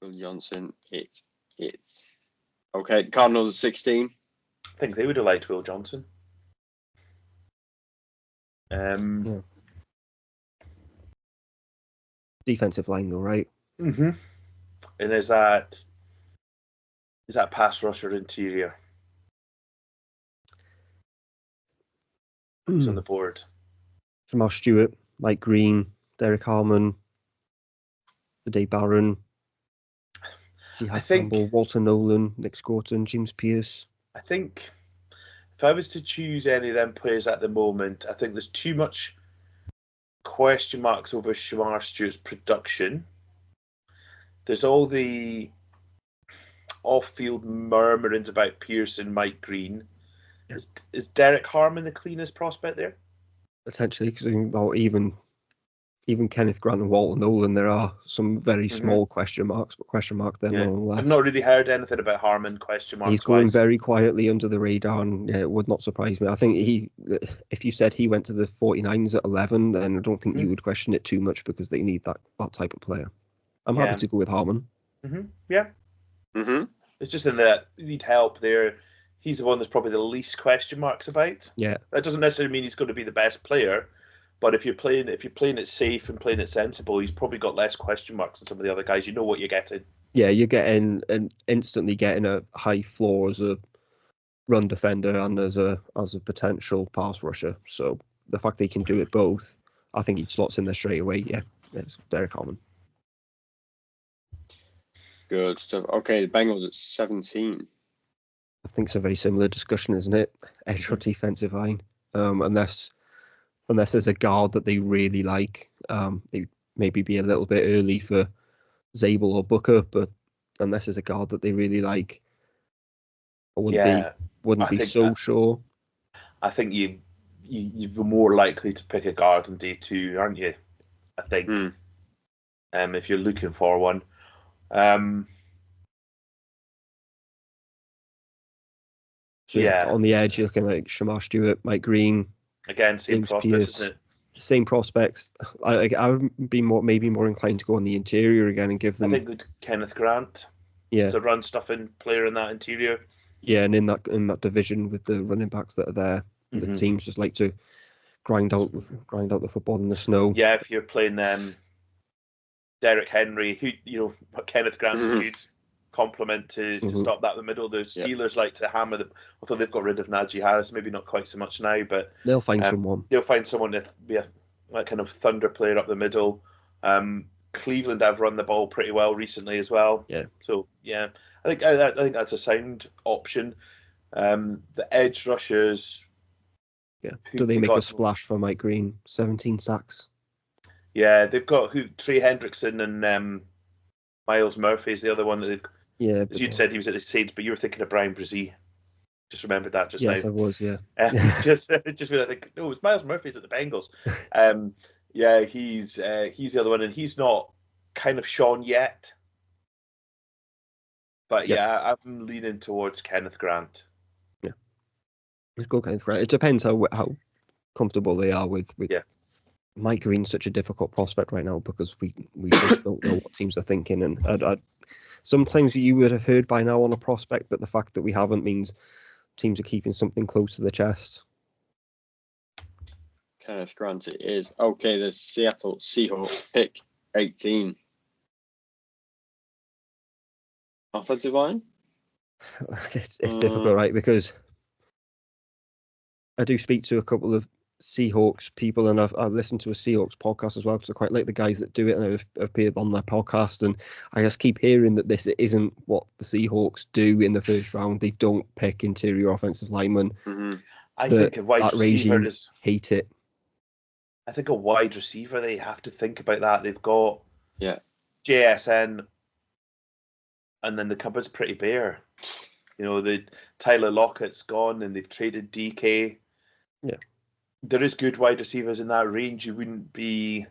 Will Johnson. It's okay. Cardinals are 16. I think they would have liked Will Johnson. Defensive line though, right? And is that pass rusher interior? Who's on the board? Jamal Stewart, Mike Green, Derek Harmon, Dave Barron, Campbell, Walter Nolan, Nick Scorton, James Pierce. I think if I was to choose any of them players at the moment, I think there's too much question marks over Shamar Stewart's production. There's all the off-field murmurings about Pierce and Mike Green. Is Derek Harmon the cleanest prospect there? Potentially, because even Kenneth Grant and Walter Nolan, there are some very small question marks, but question marks there nonetheless. I've not really heard anything about Harmon question marks. He's going very quietly under the radar, and it would not surprise me. I think if you said he went to the 49ers at 11, then I don't think you would question it too much, because they need that type of player. I'm happy to go with Harmon. It's just in that you need help there. He's the one that's probably the least question marks about. Yeah. That doesn't necessarily mean he's going to be the best player, but if you're playing it safe and playing it sensible, he's probably got less question marks than some of the other guys. You know what you're getting. Yeah, you're getting instantly getting a high floor as a run defender and as a potential pass rusher. So the fact that he can do it both, I think he slots in there straight away. Yeah, it's Derek Harmon. Good stuff. Okay, the Bengals at 17. I think it's a very similar discussion, isn't it? Edge or defensive line, unless there's a guard that they really like. They maybe be a little bit early for Zabel or Booker, but unless there's a guard that they really like, I wouldn't be so sure. I think you're more likely to pick a guard on day 2, aren't you? I think, if you're looking for one. On the edge, you're looking like Shamar Stewart, Mike Green. Again, same prospects, isn't it? Same prospects. I would be maybe more inclined to go on the interior again and give them. I think with Kenneth Grant. Yeah. To run stuff in player in that interior. Yeah, and in that division with the running backs that are there, the teams just like to grind out the football in the snow. Yeah, if you're playing Derek Henry, who Kenneth Grant's a good complement to stop that in the middle. The Steelers like to hammer them, although they've got rid of Najee Harris, maybe not quite so much now, but they'll find someone. They'll find someone to be a kind of thunder player up the middle. Cleveland have run the ball pretty well recently as well. Yeah. So I think that's a sound option. The edge rushers. Yeah. Do they make a splash for Mike Green? 17 sacks. Yeah, they've got Trey Hendrickson and Miles Murphy is the other one that they've. Yeah. As you'd said, he was at the Saints, but you were thinking of Brian Brzee. Just remembered that just yes, now. I was, yeah. Just when I think, no, it's Miles Murphy's at the Bengals. Yeah, he's the other one, and he's not kind of shown yet. But yeah, I'm leaning towards Kenneth Grant. Yeah, let's go Kenneth Grant. It depends how comfortable they are with Mike Green's such a difficult prospect right now because we just don't know what teams are thinking, and sometimes you would have heard by now on a prospect, but the fact that we haven't means teams are keeping something close to the chest. Kenneth Grant it is. Okay, the Seattle Seahawks pick 18. Offensive line? It's difficult, right? Because I do speak to a couple of Seahawks people, and I've listened to a Seahawks podcast as well because I quite like the guys that do it, and I've appeared on their podcast, and I just keep hearing that this isn't what the Seahawks do in the first round. They don't pick interior offensive linemen. Mm-hmm. I think a wide receiver hate it. I think a wide receiver, they have to think about that. They've got JSN, and then the cupboard's pretty bare. You know, the Tyler Lockett's gone, and they've traded DK. Yeah. There is good wide receivers in that range. You wouldn't be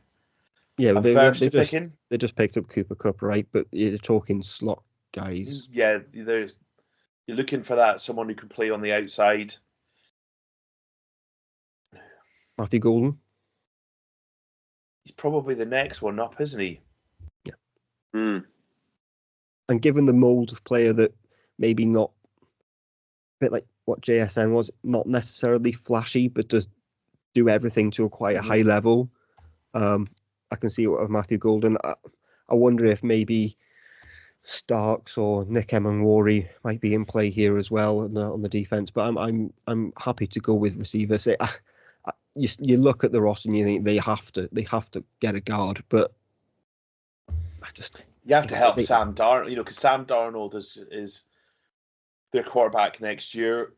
averse to picking. They just picked up Cooper Kupp, right? But you're talking slot guys. Yeah, you're looking for that, someone who can play on the outside. Matthew Golden. He's probably the next one up, isn't he? Yeah. Mm. And given the mold of player that maybe not a bit like what JSN was, not necessarily flashy, but does do everything to a quite a high level. I can see what of Matthew Golden. I wonder if maybe Starks or Nick Emanwari might be in play here as well on the defense. But I'm happy to go with receivers. You look at the roster and you think they have to get a guard, but you have to help Sam Darnold. You know, because Sam Darnold is their quarterback next year.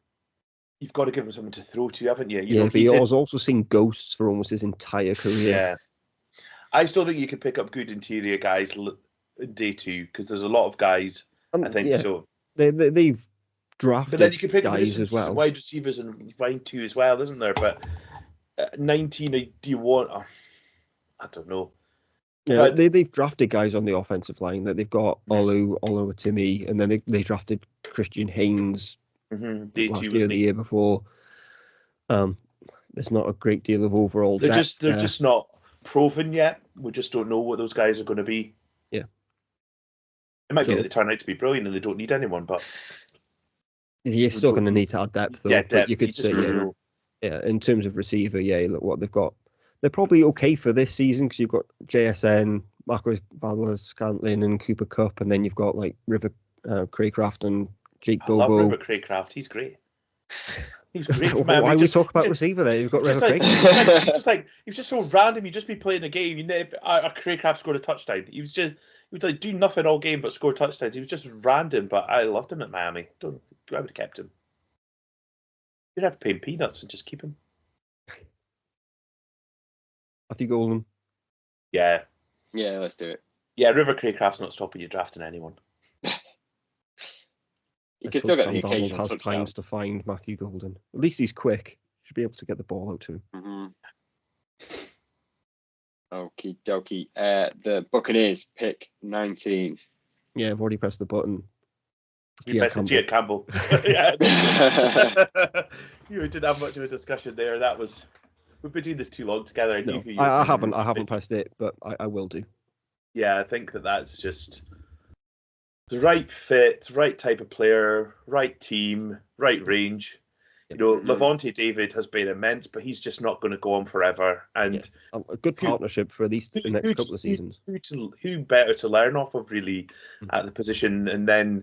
You've got to give him something to throw to, haven't you? But he has also seen ghosts for almost his entire career. Yeah. I still think you could pick up good interior guys in day two because there's a lot of guys. I think so. They've drafted, but then you can pick guys up as well. Wide receivers in round two as well, isn't there? But 19, do you want? I don't know. Yeah, they've drafted guys on the offensive line. That they've got Oluwatimi, and then they drafted Christian Haynes last year, the year before. There's not a great deal of overall. They're just not proven yet. We just don't know what those guys are going to be. Yeah, it might be that they turn out to be brilliant and they don't need anyone, but you're still going to need to add depth. Though, depth. But you could say, in terms of receiver, look what they've got. They're probably okay for this season because you've got JSN, Marcus Valdes-Scantling, and Cooper Kupp, and then you've got like River Craycraft and Jake Bobo. I love River Craycraft. He's great. He's great. Why we talk about receiver there? You've got River Craycraft. He was just so random. You'd just be playing a game. Craycraft scored a touchdown. He would like do nothing all game but score touchdowns. He was just random, but I loved him at Miami. I would have kept him. You'd have to pay him peanuts and just keep him. Matthew Golden. Yeah. Yeah, let's do it. Yeah, River Craycraft's not stopping you drafting anyone. You can still get the occasional Donald has touchdown. times to find Matthew Golden. At least he's quick. Should be able to get the ball out to him. Mm-hmm. Okie dokie. The Buccaneers pick 19. Yeah, I've already pressed the button. Gia Campbell. You didn't have much of a discussion there. We've been doing this too long together. No, I haven't pressed it, but I will do. Yeah, I think that's just the right fit, right type of player, right team, right range. You know, Levante David has been immense, but he's just not going to go on forever. And a good partnership for at least the next couple of seasons. Who better to learn off of really at the position? And then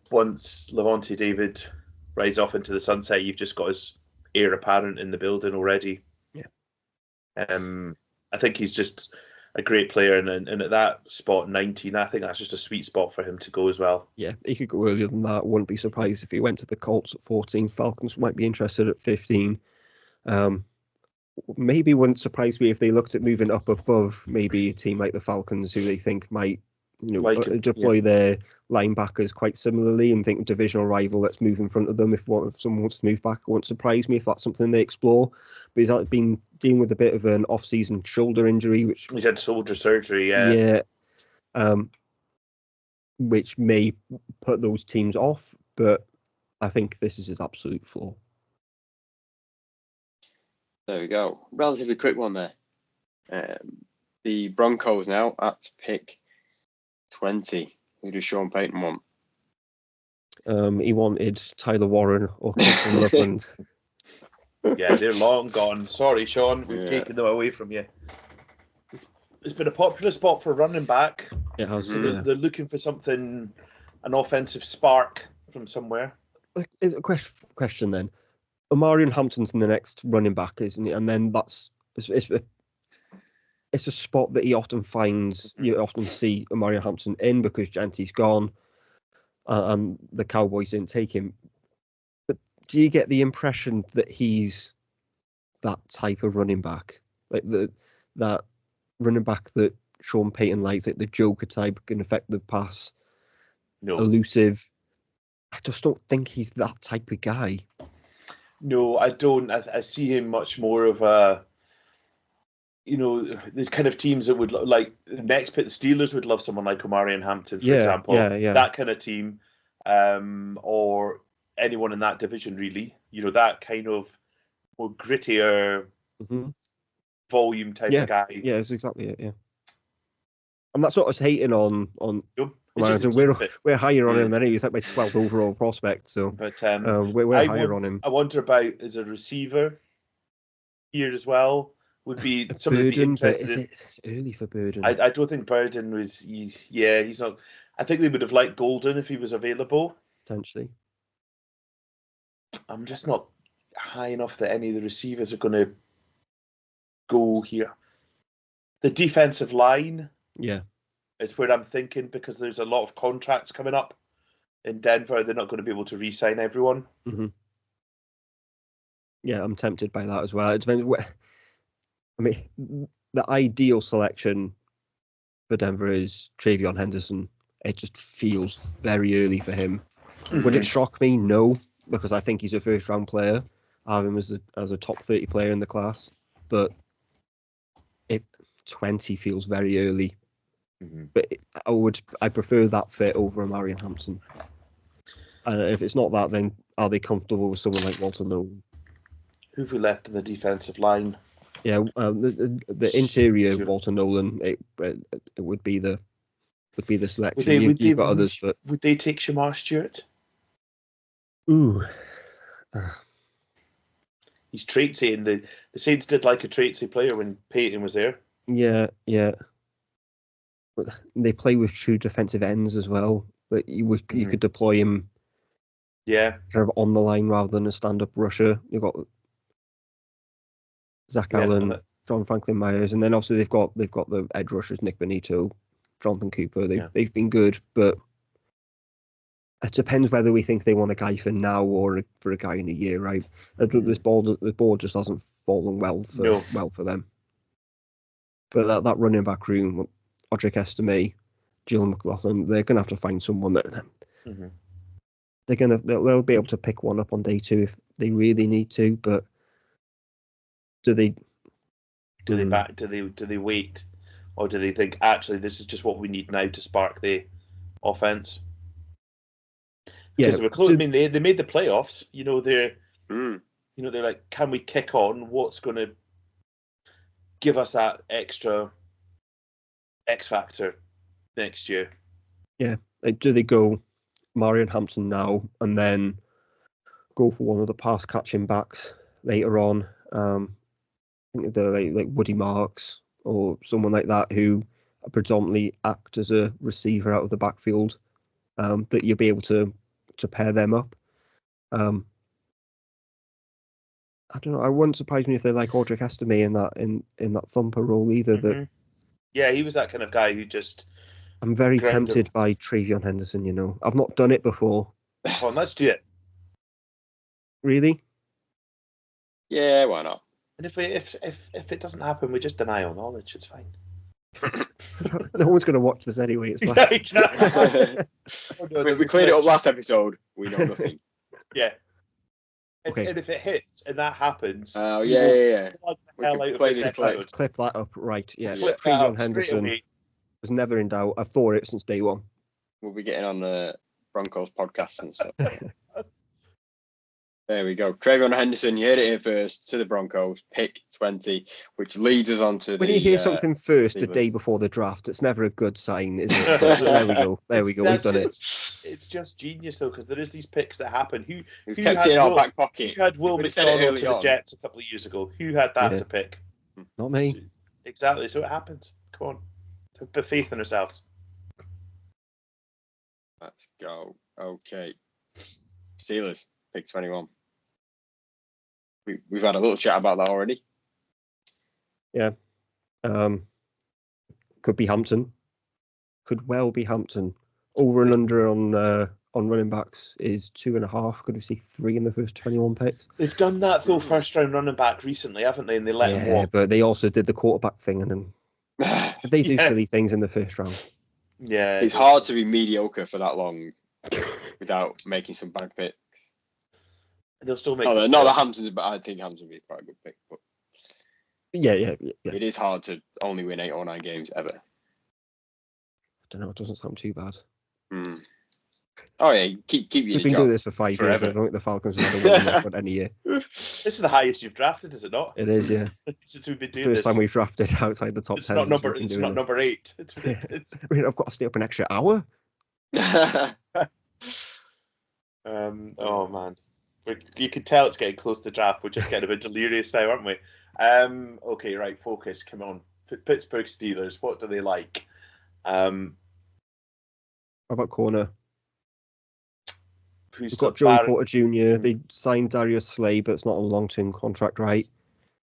once Levante David rides off into the sunset, you've just got his heir apparent in the building already. I think he's just a great player, and at that spot 19, I think that's just a sweet spot for him to go as well. Yeah, he could go earlier than that. Wouldn't be surprised if he went to the Colts at 14. Falcons might be interested at 15. Maybe wouldn't surprise me if they looked at moving up above maybe a team like the Falcons, who they think might deploy their linebackers quite similarly and think divisional rival, let's move in front of them. If someone wants to move back, it won't surprise me if that's something they explore. But he's been dealing with a bit of an off-season shoulder injury, which he's had shoulder surgery. Which may put those teams off, but I think this is his absolute flaw. There we go. Relatively quick one there. The Broncos now at pick 20. Who does Sean Payton want? He wanted Tyler Warren or Christian Loveland. Yeah, they're long gone. Sorry, Sean, we've taken them away from you. It's been a popular spot for running back. It has. They're looking for something, an offensive spark from somewhere. A question then. Omarion Hampton's in the next running back, isn't he? And then it's a spot that he often finds. You often see Omarion Hampton in because Jeanty's gone, and the Cowboys didn't take him. But do you get the impression that he's that type of running back, like that running back that Sean Payton likes, like the Joker type, can affect the pass, elusive? I just don't think he's that type of guy. No, I don't. I see him much more of a, these kind of teams that would like the next pick. The Steelers would love someone like Omarion Hampton, for example. Yeah. That kind of team, or anyone in that division, really. That kind of more grittier, volume type of guy. Yeah, that's exactly it. Yeah, and that's what I was hating on. We're higher on him than he's like my 12th overall prospect. So, but we're higher on him. I wonder about as a receiver here as well. Would be something to be interested in. It's early for Burden. I don't think Burden was. He's not. I think they would have liked Golden if he was available. Potentially. I'm just not high enough that any of the receivers are going to go here. The defensive line. Yeah. It's where I'm thinking because there's a lot of contracts coming up in Denver. They're not going to be able to re-sign everyone. Mm-hmm. Yeah, I'm tempted by that as well. It depends. I mean, the ideal selection for Denver is Travion Henderson. It just feels very early for him. Mm-hmm. Would it shock me? No, because I think he's a first-round player. I have him as a top 30 player in the class. But 20 feels very early. Mm-hmm. But I prefer that fit over Omarion Hampton. And if it's not that, then are they comfortable with someone like Walter Nolan? Who've we left in the defensive line? Yeah, the interior Walter Nolan. It would be the selection. You've got others, but would they take Shamar Stewart? Ooh, he's traitsy, and the Saints did like a traitsy player when Peyton was there. Yeah. But they play with true defensive ends as well. But you could deploy him. Yeah, kind of on the line rather than a stand-up rusher. You've got Zach Allen, John Franklin Myers, and then obviously they've got the edge rushers, Nick Bonito, Jonathan Cooper. They've been good, but it depends whether we think they want a guy for now or for a guy in a year, right? This board just hasn't fallen well for them. But that running back room, Audric Estime, Jill McLaughlin, they're gonna have to find someone that they'll be able to pick one up on day 2 if they really need to, but do they wait, or do they think actually this is just what we need now to spark the offense? Yeah, because they were close. I mean, they made the playoffs. They're like, can we kick on? What's going to give us that extra X factor next year? Yeah, do they go Omarion Hampton now and then go for one of the pass catching backs later on? I think they're like Woody Marks or someone like that who predominantly act as a receiver out of the backfield. That you'll be able to pair them up. I don't know. I wouldn't surprise me if they like Audric Estime in that thumper role either. Mm-hmm. That he was that kind of guy who just. I'm very tempted by Travion Henderson. I've not done it before. Oh, let's do it. Really? Yeah, why not? And if it doesn't happen, we just deny all knowledge. It's fine. No one's going to watch this anyway. It's fine. Yeah, exactly. We cleared it up last episode. We know nothing. Yeah. Okay. And if it hits and that happens, Oh, yeah. plug the We hell can out of play this this clip. episode. Clip that up, right? Yeah. Clip that Trevion up straight Henderson away. was never in doubt. I've thought it since day one. We'll be getting on the Broncos podcast and stuff. There we go. Trevion Henderson, you heard it here first, to the Broncos, pick 20, which leads us on to When the... you hear something first the Steelers. day before the draft, it's never a good sign, is it? But there we go. There we go. We've done it. It's just genius, though, because there is these picks that happen. We've kept it in our back pocket. Who had Will McDonald to the Jets a couple of years ago? Who had that as a pick? Not me. Exactly. So it happens. Come on. Put faith in ourselves. Let's go. Okay. Steelers, pick 21. We've had a little chat about that already. Yeah. Could be Hampton. Could well be Hampton. Over and under on running backs is 2.5. Could we see 3 in the first 21 picks? They've done that though, first round running back recently, haven't they? And they let him walk. But they also did the quarterback thing, and then they do silly things in the first round. Yeah, it's hard to be mediocre for that long without making some bad picks. They'll still make. Not that Hampton's, but I think Hampton would be quite a good pick. But yeah. It is hard to only win 8 or 9 games ever. I don't know. It doesn't sound too bad. Oh yeah, keep your We've been job doing this for 5 years. I don't think the Falcons have had a win record any year. This is the highest you've drafted, is it not? It is, yeah. Since we've been doing First this. time we've drafted outside the top 10. It's not number 8. I mean, I've got to stay up an extra hour. Oh man, you can tell it's getting close to the draft. We're just getting a bit delirious now, aren't we? Okay, right. Focus. Come on. Pittsburgh Steelers. What do they like? How about corner? We've got Joey Porter Jr. They signed Darius Slay, but it's not a long-term contract, right?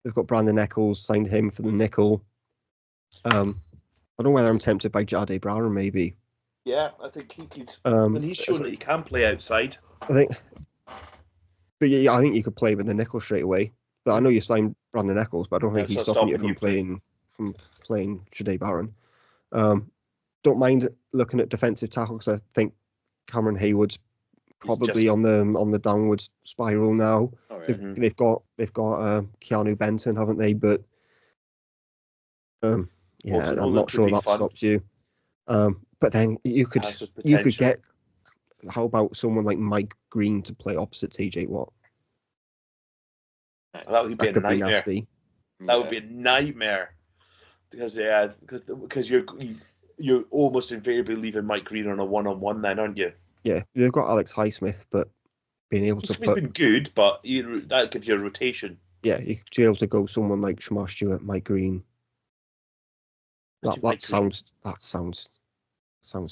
They've got Brandon Eccles, signed him for the nickel. I don't know whether I'm tempted by Jade Brown, maybe. Yeah, I think he could. And he's shown that he can play outside. I think I think you could play with the nickel straight away. But I know you signed Brandon Eccles, but I don't think he's stopping you from playing Jade Barron. Don't mind looking at defensive tackle because I think Cameron Hayward's probably on the downward spiral now. Oh, yeah. They've got Keanu Benton, haven't they? But I'm not sure that stops you. But then you could get. How about someone like Mike Green to play opposite TJ Watt? That would be a nightmare. Nasty. That would be a nightmare because you're almost invariably leaving Mike Green on a 1-on-1 then, aren't you? Yeah, they've got Alex Highsmith, but being able to he's been good, but that gives you a rotation. Yeah, you could be able to go someone like Shamar Stewart, Mike Green. That sounds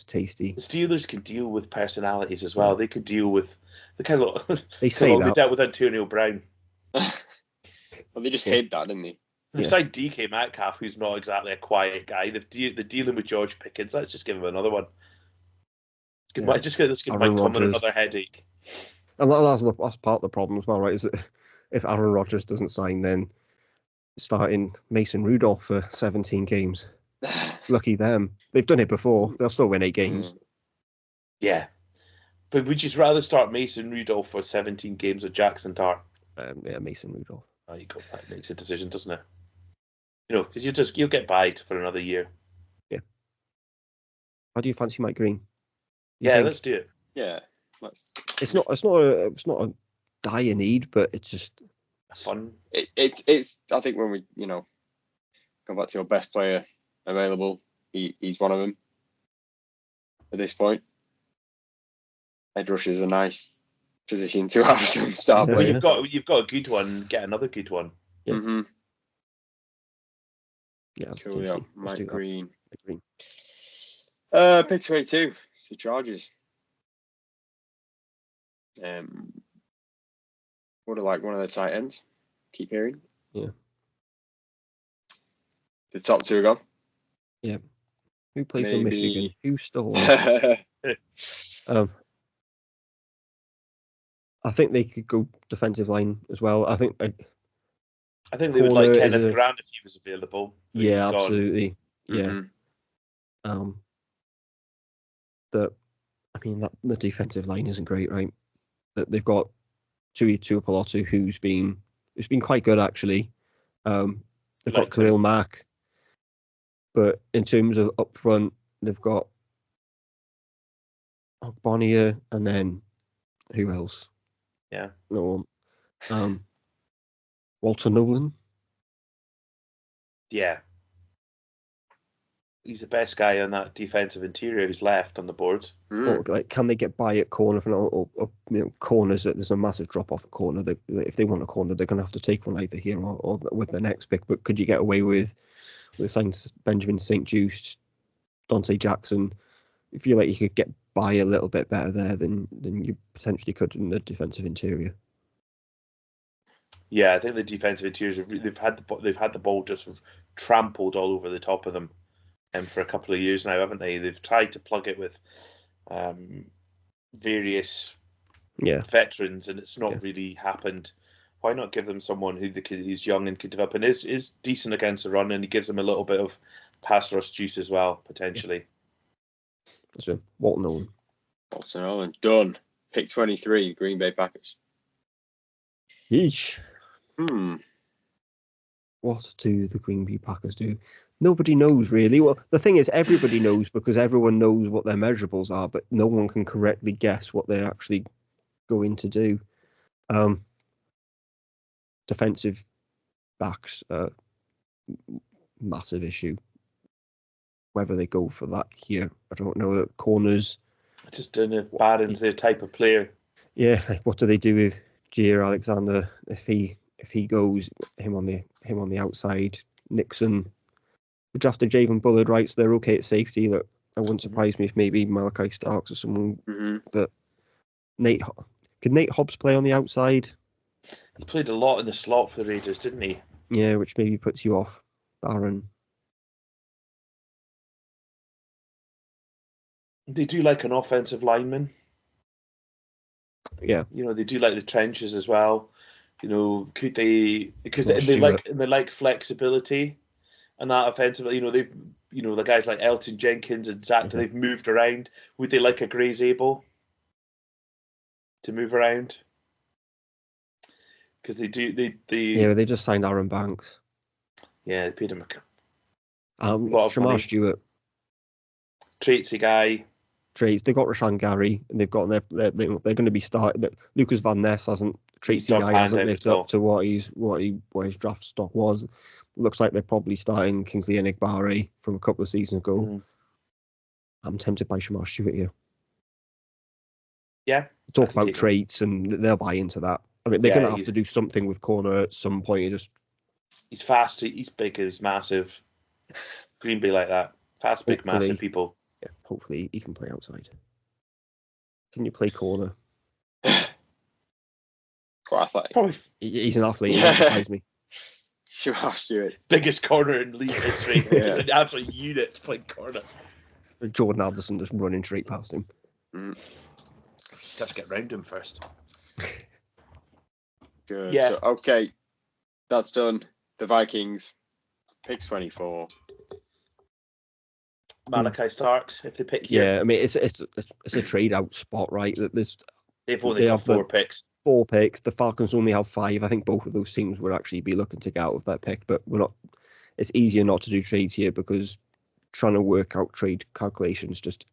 tasty. The Steelers can deal with personalities as well. They could deal with the kind of they dealt with Antonio Brown. Well, they just hid that, didn't they? They signed DK Metcalf, who's not exactly a quiet guy. They're dealing with George Pickens. Let's just give him another one. Let's give Mike Tomlin another headache. And that's part of the problem as well, right? Is that if Aaron Rodgers doesn't sign, then starting Mason Rudolph for 17 games. Lucky them. They've done it before. They'll still win 8 games. Yeah. But would you rather start Mason Rudolph for 17 games or Jaxson Dart? Yeah, Mason Rudolph. Oh, that makes a decision, doesn't it? Because you'll get by for another year. Yeah. How do you fancy Mike Green? Let's do it. Yeah. It's not a dire need, but it's just fun. It's I think when we come back to your best player available, he's one of them at this point. Edge rush is a nice position to have some star players. You've got a good one. Get another good one. Yeah. Mm-hmm. Yeah, cool. Yeah. Mike Green. Green. Pick 22. It's the Chargers. Would have liked one of the tight ends. Keep hearing. Yeah. The top 2 are gone. Yeah. Who plays for Michigan? Who's still I think they could go defensive line as well. I think they would like Kenneth Grant if he was available. Yeah, absolutely. Yeah. The defensive line isn't great, right? That they've got Tuipulotu, who's been quite good actually. They've got Khalil Mack, but in terms of up front, they've got Bonnier, and then who else? Yeah, no one. Walter Nolan. Yeah. He's the best guy on that defensive interior who's left on the board. Or, like, can they get by at corner or corners? That there's a massive drop off corner. If they want a corner, they're going to have to take one either here or with the next pick. But could you get away with Benjamin St-Juste, Dante Jaxson? I feel like you could get by a little bit better there than you potentially could in the defensive interior. Yeah, I think the defensive interiors they've had the ball just trampled all over the top of them, for a couple of years now, haven't they? They've tried to plug it with various veterans, and it's not really happened. Why not give them someone who's young and could develop and is decent against the run, and he gives them a little bit of pass rush juice as well, potentially. So Walton Nolan done. Pick 23, Green Bay Packers. Yeesh. What do the Green Bay Packers do? Nobody knows really. Well, the thing is, everybody knows because everyone knows what their measurables are, but no one can correctly guess what they're actually going to do. Defensive backs, massive issue. Whether they go for that here, I don't know. Corners. I just don't know if Barron's their type of player. Yeah, like what do they do with Jair Alexander if he goes him on the outside? Nixon. We drafted Javen Bullard, right? So they're okay at safety. That wouldn't surprise me if maybe Malachi Starks or someone. But could Nate Hobbs play on the outside? He played a lot in the slot for the Raiders, didn't he? Yeah, which maybe puts you off Barron. They do like an offensive lineman. Yeah. They do like the trenches as well. Could they? Because they like flexibility, and that offensively, they've the guys like Elton Jenkins and Zach, they've moved around. Would they like a Grey Zabel to move around? Because they do. They just signed Aaron Banks. Yeah, they paid him a lot of money. Shamar Stewart, traitsy guy. They've got Rashan Gary, and they've got they're going to be starting. Lucas Van Ness hasn't traitsy guy hasn't lived up to what his draft stock was. Looks like they're probably starting Kingsley Enagbare from a couple of seasons ago. I'm tempted by Shamar Stewart here. Yeah, talk about traits, and they'll buy into that. I mean, they're going to have to do something with corner at some point. He's fast, he's big, he's massive. Green Bay like that. Fast, big, massive people. Yeah, hopefully he can play outside. Can you play corner? Quite athletic. Probably. He's an athlete. He surprised me. Shamar Stewart. Biggest corner in league history. He's an absolute unit to play corner. Jordan Anderson just running straight past him. Just have to get round him first. Good. Yeah. So, okay. That's done. The Vikings. Pick 24. Malachi Starks, if they pick here. Yeah, I mean it's a trade out spot, right? They've only got 4 picks. 4 picks. The Falcons only have 5. I think both of those teams would actually be looking to get out of that pick, but we're not. It's easier not to do trades here because trying to work out trade calculations just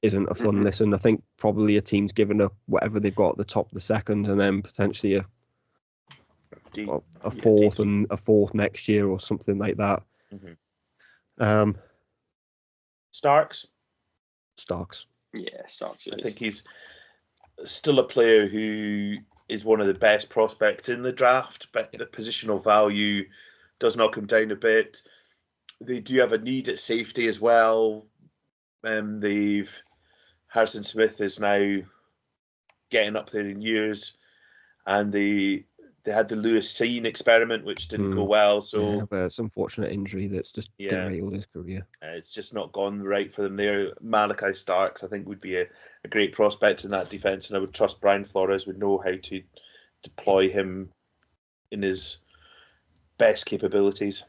isn't a fun listen. I think probably a team's given up whatever they've got at the top of the second, and then potentially a fourth and a fourth next year or something like that. Starks. Yeah, Starks. I think he's still a player who is one of the best prospects in the draft, but the positional value does knock him down a bit. They do have a need at safety as well. Harrison Smith is now getting up there in years, and they had the Lewis Cine experiment, which didn't go well. So it's unfortunate injury that's just derailed his career. It's just not gone right for them there. Malachi Starks, I think, would be a great prospect in that defense, and I would trust Brian Flores would know how to deploy him in his best capabilities.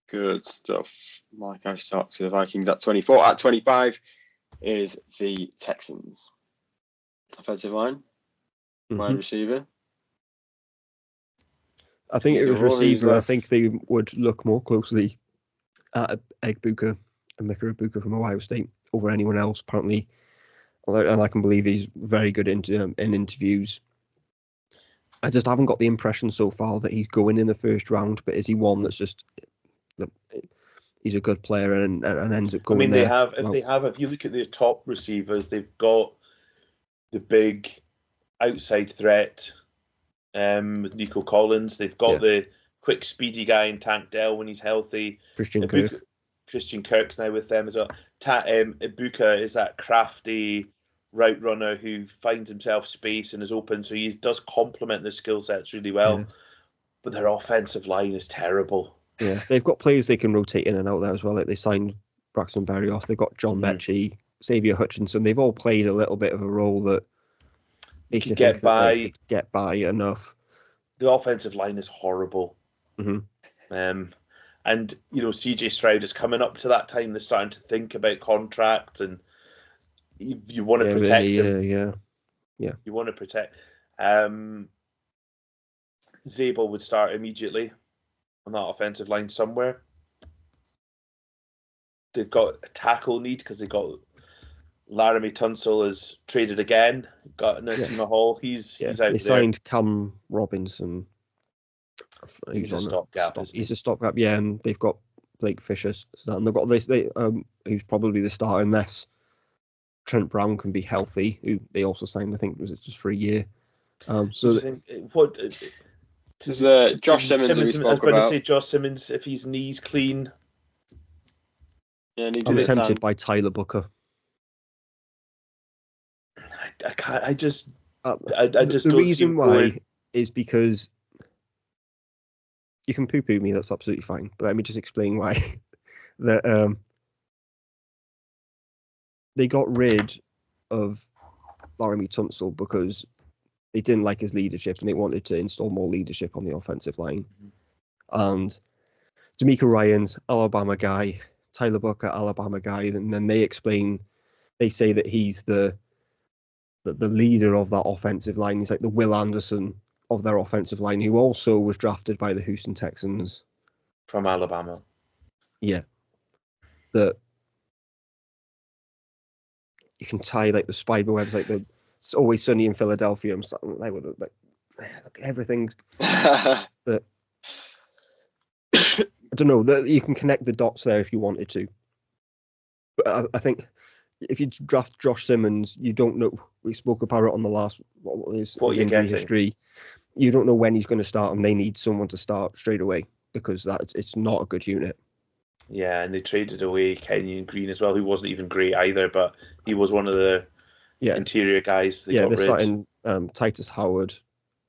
Good stuff. Mike I start to the Vikings at 24. At 25 is the Texans. Offensive line, wide receiver. I think it was receiver. I think they would look more closely at Egbuka and Mika Egbuka from Ohio State over anyone else, apparently. And I can believe he's very good in interviews. I just haven't got the impression so far that he's going in the first round, but is he one that's just he's a good player and ends up going there? If you look at their top receivers, they've got the big outside threat with Nico Collins. They've got the quick, speedy guy in Tank Dell when he's healthy. Christian Kirk's now with them as well. Ibuka is that crafty route runner who finds himself space and is open, so he does complement the skill sets really well. But their offensive line is terrible. Yeah, they've got players they can rotate in and out there as well. Like they signed Braxton Berrios, they've got John Mechie, Xavier Hutchinson. They've all played a little bit of a role that makes you get by enough. The offensive line is horrible. And CJ Stroud is coming up to that time. They're starting to think about contract, and you want to protect him. Yeah. You want to protect. Zabel would start immediately on that offensive line somewhere. They've got a tackle need because they got Laramie Tunsil is traded again. Got Natima Hall. He's out there. They signed Cam Robinson. He's a stopgap. He's a stopgap. Yeah, and they've got Blake Fisher, and they've got this. Who's probably the starter unless Trent Brown can be healthy. Who they also signed, I think, was it just for a year. Josh Simmons. We spoke I was going to say Josh Simmons if his knee's clean. Yeah, I'm tempted by Tyler Booker. I can't. I just the don't reason why is because you can poo-poo me. That's absolutely fine. But let me just explain why. That they got rid of Laramie Tunsil because they didn't like his leadership and they wanted to install more leadership on the offensive line. And D'Amico Ryans, Alabama guy, Tyler Booker, Alabama guy, and then they say that he's the leader of that offensive line. He's like the Will Anderson of their offensive line, who also was drafted by the Houston Texans. From Alabama. Yeah. That you can tie like the spider webs, like the It's Always Sunny in Philadelphia. I'm like everything's that I don't know, that you can connect the dots there if you wanted to. But I think if you draft Josh Simmons, you don't know. We spoke about it on the last his injury history. You don't know when he's going to start, and they need someone to start straight away because it's not a good unit. Yeah, and they traded away Kenyon Green as well, who wasn't even great either, but he was one of the interior guys. They're starting Titus Howard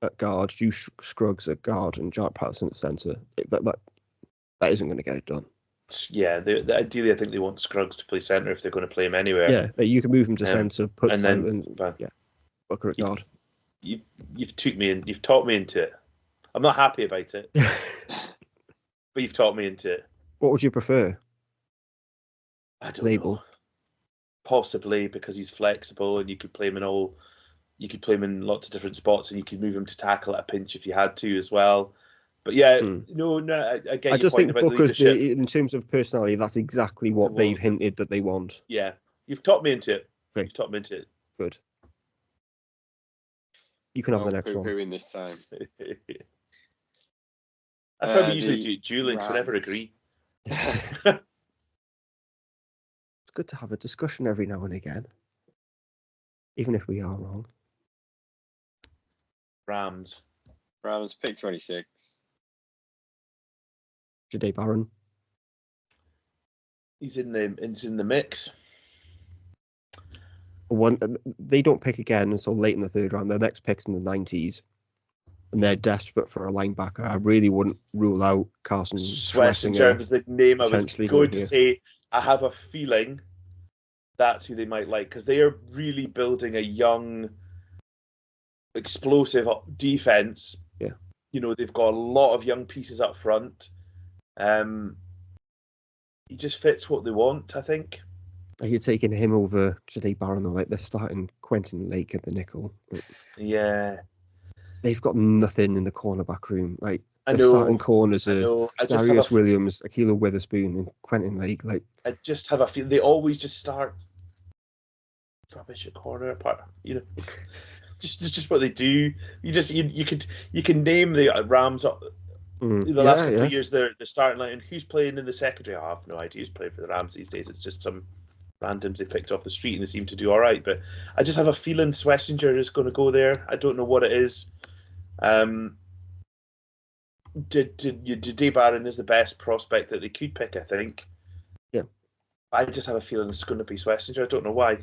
at guard, Juice Scruggs at guard, and Jarrett Patterson at centre. That isn't going to get it done. Yeah, ideally, I think they want Scruggs to play centre if they're going to play him anywhere. Yeah, you can move him to centre, put and then Booker at guard. You've taught me into it. I'm not happy about it, but you've taught me into it. What would you prefer? I don't know. Possibly because he's flexible and you could play him in lots of different spots and you could move him to tackle at a pinch if you had to as well. But I get your point about leadership. In terms of personality, that's exactly what they've hinted that they want. Yeah, you've taught me into it. Great. You've taught me into it. Good. You can have the next one. In this time. That's how we usually do duelings. We never agree. It's good to have a discussion every now and again, even if we are wrong. Rams pick 26. Jahdae Barron. He's in the mix. They don't pick again until late in the third round. Their next pick's in the 90s, and they're desperate for a linebacker. I really wouldn't rule out Carson Schwarzenegger was the name I was going to say. I have a feeling that's who they might like because they are really building a young, explosive defense. Yeah, they've got a lot of young pieces up front. he just fits what they want, I think. Are you taking him over Jade Barron, or like they're starting Quentin Lake at the nickel? Yeah. They've got nothing in the cornerback room. Like, I the know. starting corners I are know. Darius Williams, Akilo Witherspoon, and Quentin Lake. Like, I just have a feel they always just start rubbish at corner apart. You know, it's just what they do. You can name the Rams the last couple of years they're starting line, and who's playing in the secondary? I have no idea who's playing for the Rams these days. It's just some randoms they picked off the street and they seem to do all right. But I just have a feeling Schlesinger is going to go there. I don't know what it is. Jade Barron is the best prospect that they could pick, I think. Yeah. I just have a feeling it's going to be Schlesinger. I don't know why.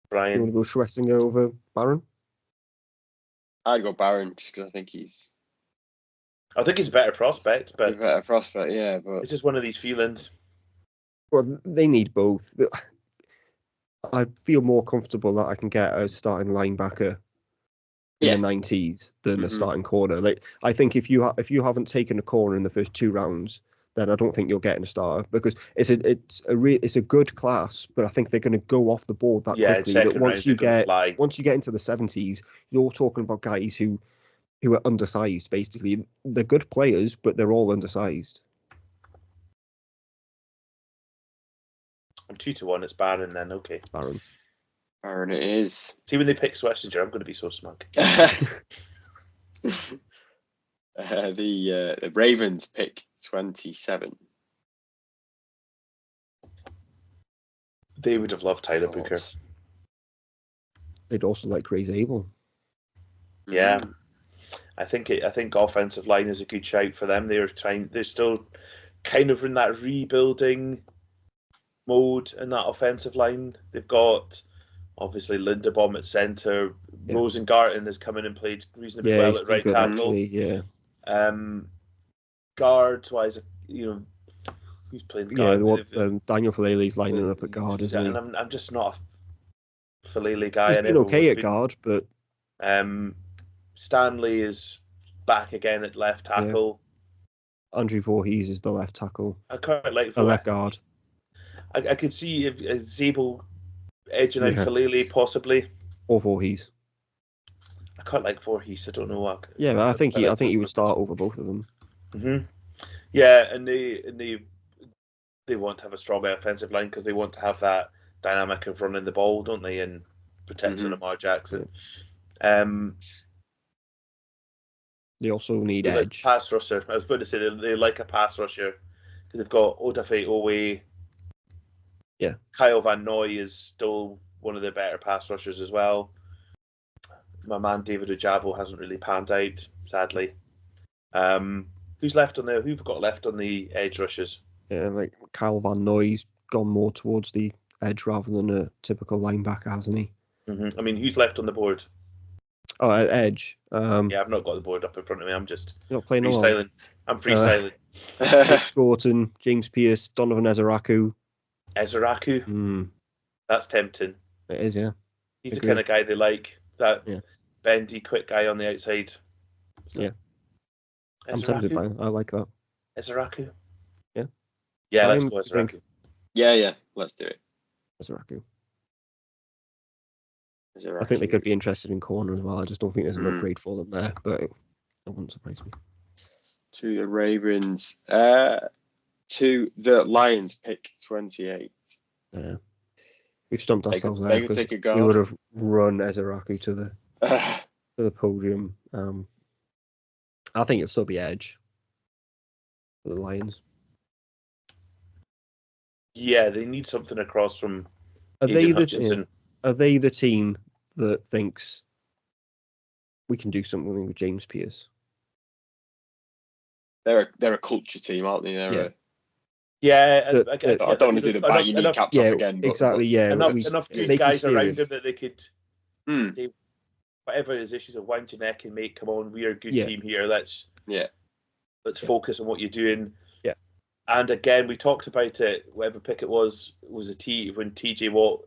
Brian, you want to go Schlesinger over Barron? I'd go Barron just because I think he's a better prospect, but a better prospect, yeah. But it's just one of these feelings. Well, they need both. I feel more comfortable that I can get a starting linebacker in the 90s than a starting corner. Like, I think if you haven't taken a corner in the first 2 rounds, then I don't think you're getting a starter, because it's a good class, but I think they're going to go off the board that quickly. That once you get into the 70s, you're talking about guys who are undersized. Basically, they're good players, but they're all undersized. I'm 2-1. It's Barron then. Okay, Barron it is. See, when they pick Schlesinger, I'm going to be so smug. The Ravens pick 27. They would have loved Tyler Booker. They'd also like Ray Zabel. Yeah, I think offensive line is a good shout for them. They're still kind of in that rebuilding mode in that offensive line. They've got obviously Linderbaum at centre. Yeah. Rosengarten has come in and played reasonably well at right tackle. Actually, Guards wise, who's playing guard? Daniel Falele's lining up at guard, isn't he? And I'm just not a Falele guy. He's been okay at guard, but Stanley is back again at left tackle. Yeah. Andrew Voorhees is the left tackle. I quite like the left guard. I could see if Zabel edging out Falele possibly, or Voorhees. I quite like Voorhees. I don't know what. Yeah, but I think he would start over both of them. Mm-hmm. Yeah, and they want to have a strong offensive line because they want to have that dynamic of running the ball, don't they, and protecting Lamar Jackson. They also need edge. Pass rusher. I was about to say they like a pass rusher because they've got Odafe Owe. Yeah. Kyle Van Noy is still one of the better pass rushers as well. My man David Ojabo hasn't really panned out, sadly. Who's left on there? Who've got left on the edge rushers? Yeah, like Kyle Van Noy's gone more towards the edge rather than a typical linebacker, hasn't he? Mm-hmm. I mean, who's left on the board? Oh, edge. Yeah, I've not got the board up in front of me. I'm just freestyling. Along. I'm freestyling. Nick Scorton, James Pierce, Donovan Ezeraku. That's tempting. It is, yeah. He's the kind of guy they like. That bendy, quick guy on the outside. Yeah. I'm tempted by it. I like that. Ezeraku? Yeah. Yeah, let's go Ezeraku. Yeah, let's do it. Ezeraku. I think they could be interested in corner as well. I just don't think there's an upgrade for them there, but it wouldn't surprise me. To the Ravens. To the Lions pick 28. Yeah. We've stumped ourselves there because we would have run Ezeraku to the podium. I think it'll still be edge for the Lions. Yeah, they need something across from Are they the team that thinks we can do something with James Pierce? They're a culture team, aren't they? I don't want to do the baggy kneecaps off again. Exactly, yeah. Enough good guys around him that they could, whatever his issues of wind your neck and mate, come on, we are a good team here. Let's focus on what you're doing. Yeah. And again, we talked about it. Whatever pick it was when TJ Watt.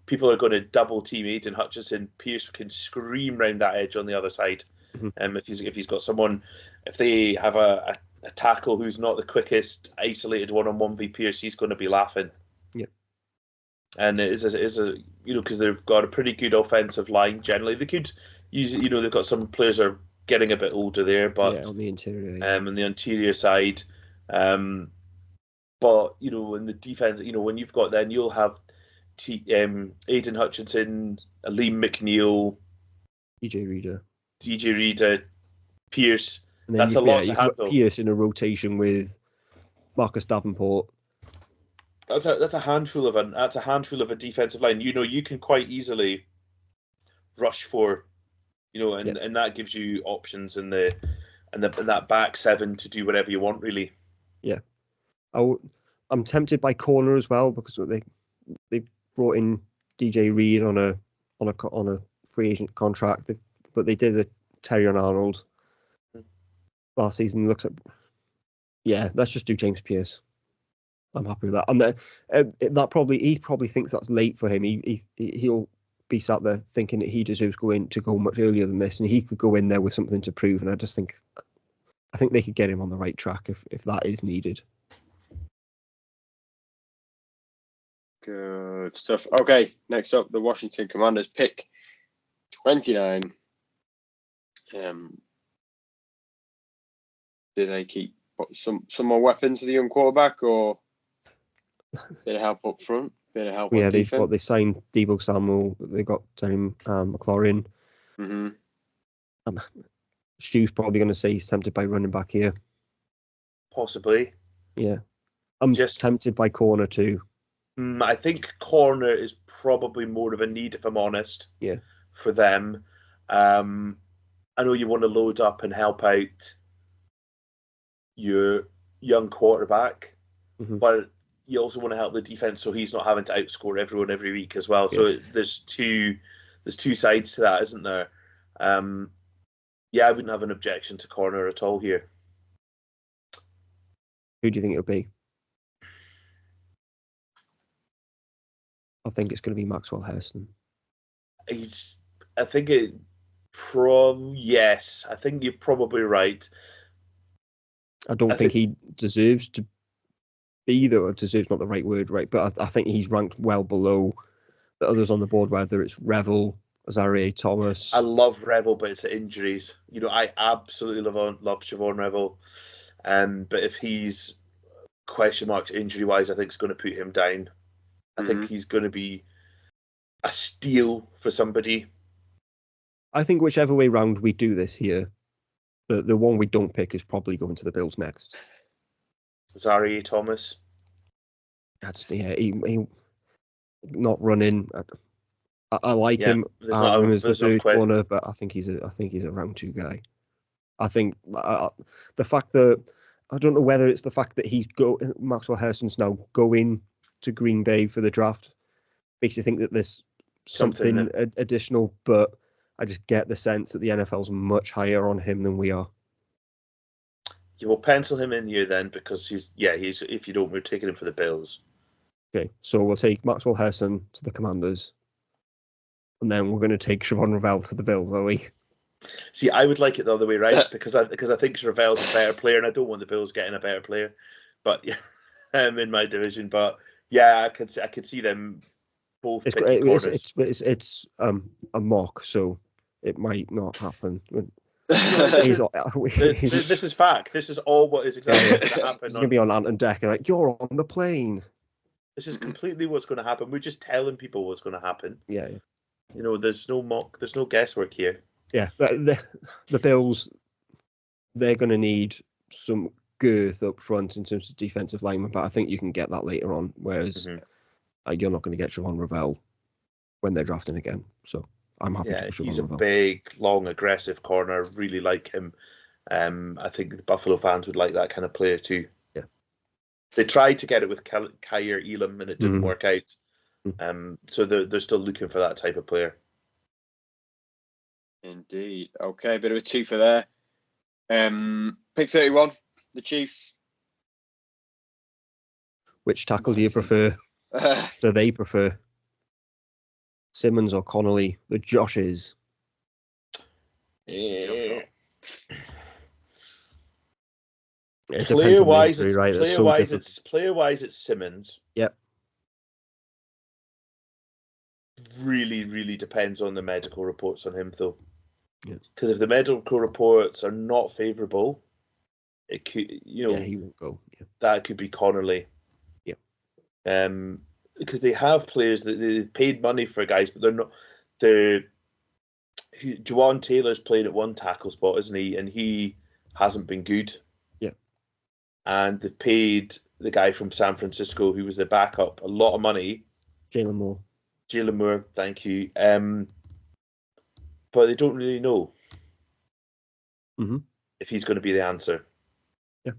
People are going to double team Aiden Hutchinson. Pierce can scream round that edge on the other side. Mm-hmm. If he's got someone, if they have a a tackle who's not the quickest, isolated one-on-one v Pierce, he's going to be laughing. Yeah. And it is a because they've got a pretty good offensive line generally. They could use they've got some players are getting a bit older there, but on the interior, on the interior side, but in the defense, when you've got then you'll have Aiden Hutchinson, Liam McNeil, DJ Reader, Pierce. And then that's a lot to handle. Pierce in a rotation with Marcus Davenport. That's a handful of a defensive line. You can quite easily rush for, and that gives you options in that back seven to do whatever you want, really. Yeah, I'm tempted by corner as well because they brought in DJ Reed on a free agent contract, but they did a Terry Arnold last season. Looks like, let's just do James Pierce. I'm happy with that. And he probably thinks that's late for him. He'll be sat there thinking that he deserves to go much earlier than this, and he could go in there with something to prove. And I think they could get him on the right track if that is needed. Good stuff. Okay, next up, the Washington Commanders pick 29. Do they keep some more weapons for the young quarterback, or bit of help up front, bit of help on defense? They signed Deebo Samuel. They got McLaurin. Mm-hmm. Stu's probably going to say he's tempted by running back here. Possibly. Yeah. I'm just tempted by corner too. I think corner is probably more of a need, if I'm honest. Yeah. For them. I know you want to load up and help out your young quarterback, but you also want to help the defense so he's not having to outscore everyone every week as well. So there's two sides to that, isn't there? I wouldn't have an objection to corner at all here. Who do you think it'll be? I think it's going to be Maxwell Hairston. I think you're probably right. I don't think he deserves to be there. Deserves not the right word, right? But I think he's ranked well below the others on the board, whether it's Revel, Azarie Thomas. I love Revel, but it's the injuries. I absolutely love Siobhan Revel. But if he's question marks injury-wise, I think it's going to put him down. I think he's going to be a steal for somebody. I think whichever way round we do this here, the one we don't pick is probably going to the Bills next. Azarie Thomas. He not running. I like him as the third corner, but I think he's a round two guy. I think the fact that I don't know whether it's the fact that Maxwell Hairston's now going to Green Bay for the draft makes you think that there's something additional, but I just get the sense that the NFL's much higher on him than we are. You will pencil him in here then because he's if you don't, we're taking him for the Bills. Okay, so we'll take Maxwell Hairston to the Commanders, and then we're going to take Siobhan Revel to the Bills, are we? See, I would like it the other way, right? because I think Revel's a better player, and I don't want the Bills getting a better player. But in my division, but I could see them both. It's a mock, so it might not happen. This is fact. This is all what is exactly going to happen. It's going to be on Ant and Deck, like, you're on the plane. This is completely what's going to happen. We're just telling people what's going to happen. Yeah. There's no mock. There's no guesswork here. Yeah, the Bills, they're going to need some girth up front in terms of defensive linemen, but I think you can get that later on, whereas you're not going to get Siobhan Revel when they're drafting again. So I'm happy to push Siobhan Revel. He's a big, long, aggressive corner. Really like him. I think the Buffalo fans would like that kind of player too. Yeah. They tried to get it with Kyer Elam and it didn't work out. So they're still looking for that type of player. Indeed. Okay, bit of a twofer there. Pick 31, the Chiefs. Which tackle do you prefer? Do they prefer? Simmons or Connolly? The Joshes. It depends on the injury, right? Player wise, it's Simmons. Yep. Really, really depends on the medical reports on him, though. Because if the medical reports are not favourable, it could, he won't go. Yeah. That could be Connolly. Yeah. Because they have players that they've paid money for guys, but they're not. Juwan Taylor's playing at one tackle spot, isn't he? And he hasn't been good. Yeah. And they paid the guy from San Francisco, who was the backup, a lot of money. Jalen Moore, thank you. But they don't really know if he's going to be the answer. Yeah.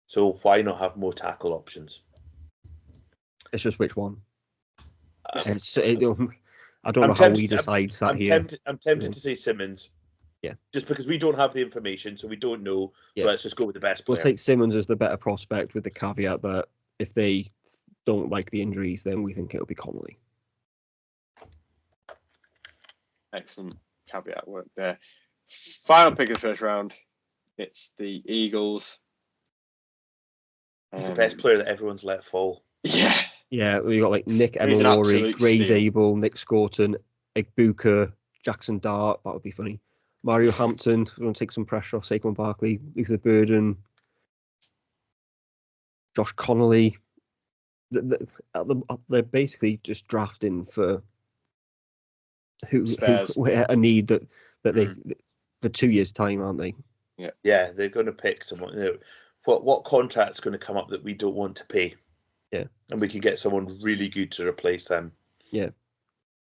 So why not have more tackle options? It's just which one. I don't know how we decide here. I'm tempted to say Simmons. Yeah. Just because we don't have the information, so we don't know. So let's just go with the best player. We'll take Simmons as the better prospect, with the caveat that if they don't like the injuries, then we think it'll be Connolly. Excellent caveat work there. Final pick of the first round. It's the Eagles. He's the best player that everyone's let fall. Yeah. Yeah, we got like Nick Emenwari, Grace Abel, Nick Scorton, Egbuka, Jaxson Dart. That would be funny. Mario Hampton. We're going to take some pressure off Saquon Barkley, Luther Burden, Josh Connolly. They're basically just drafting for who a need that they for 2 years' time, aren't they? Yeah, they're going to pick someone. What contract's going to come up that we don't want to pay? Yeah, and we could get someone really good to replace them. Yeah,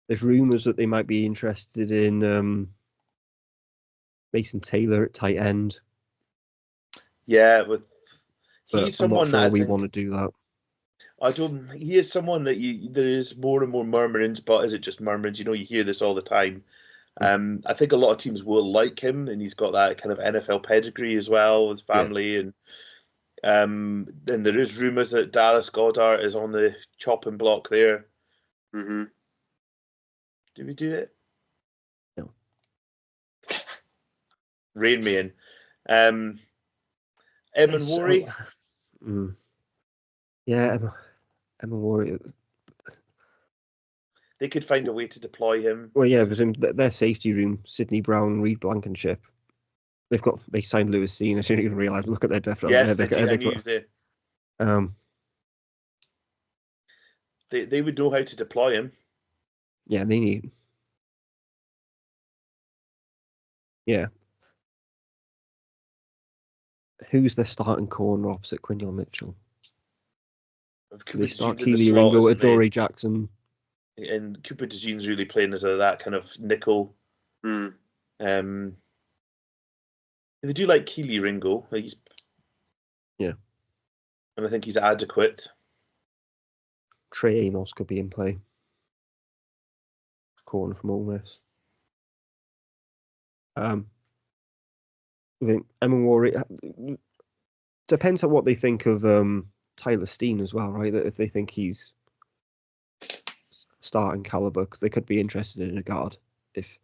there's rumours that they might be interested in Mason Taylor at tight end. Yeah, he's someone that we want to do that. He is someone that there is more and more murmurings, but is it just murmurings? You hear this all the time. I think a lot of teams will like him, and he's got that kind of NFL pedigree as well with family, and there is rumours that Dallas Goedert is on the chopping block there. Mm-hmm. Did we do it? No. Rain me in. Emenwari. Yeah, Emenwari. They could find a way to deploy him. Well, yeah, because in their safety room, Sidney Brown, Reed Blankenship, they signed Lewis Seen. I didn't even realise. Look at their depth. Yes, they would know how to deploy him. Yeah, they need. Yeah. Who's the starting corner opposite Quinion Mitchell? They start Keely Ringo, Adoree Jackson. And Cooper DeJean's really playing as that kind of nickel. Mm. They do like Keely Ringo. Yeah. And I think he's adequate. Trey Amos could be in play. Corner from Ole Miss. I think Emenwari depends on what they think of Tyler Steen as well, right? That if they think he's starting caliber, because they could be interested in a guard if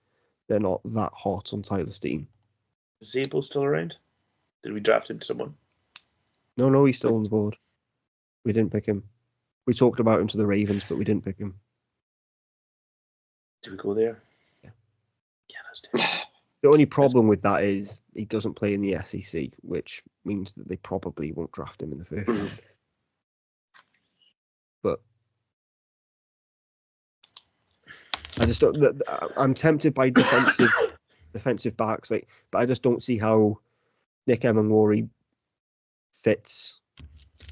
they're not that hot on Tyler Steen. Is Zabel still around? Did we draft him to someone? No, he's still on the board. We didn't pick him. We talked about him to the Ravens, but we didn't pick him. Do we go there? Yeah, let's do it. The only problem with that is he doesn't play in the SEC, which means that they probably won't draft him in the first round. But I just don't. I'm tempted by defensive backs, but I just don't see how Nick Emenwari fits,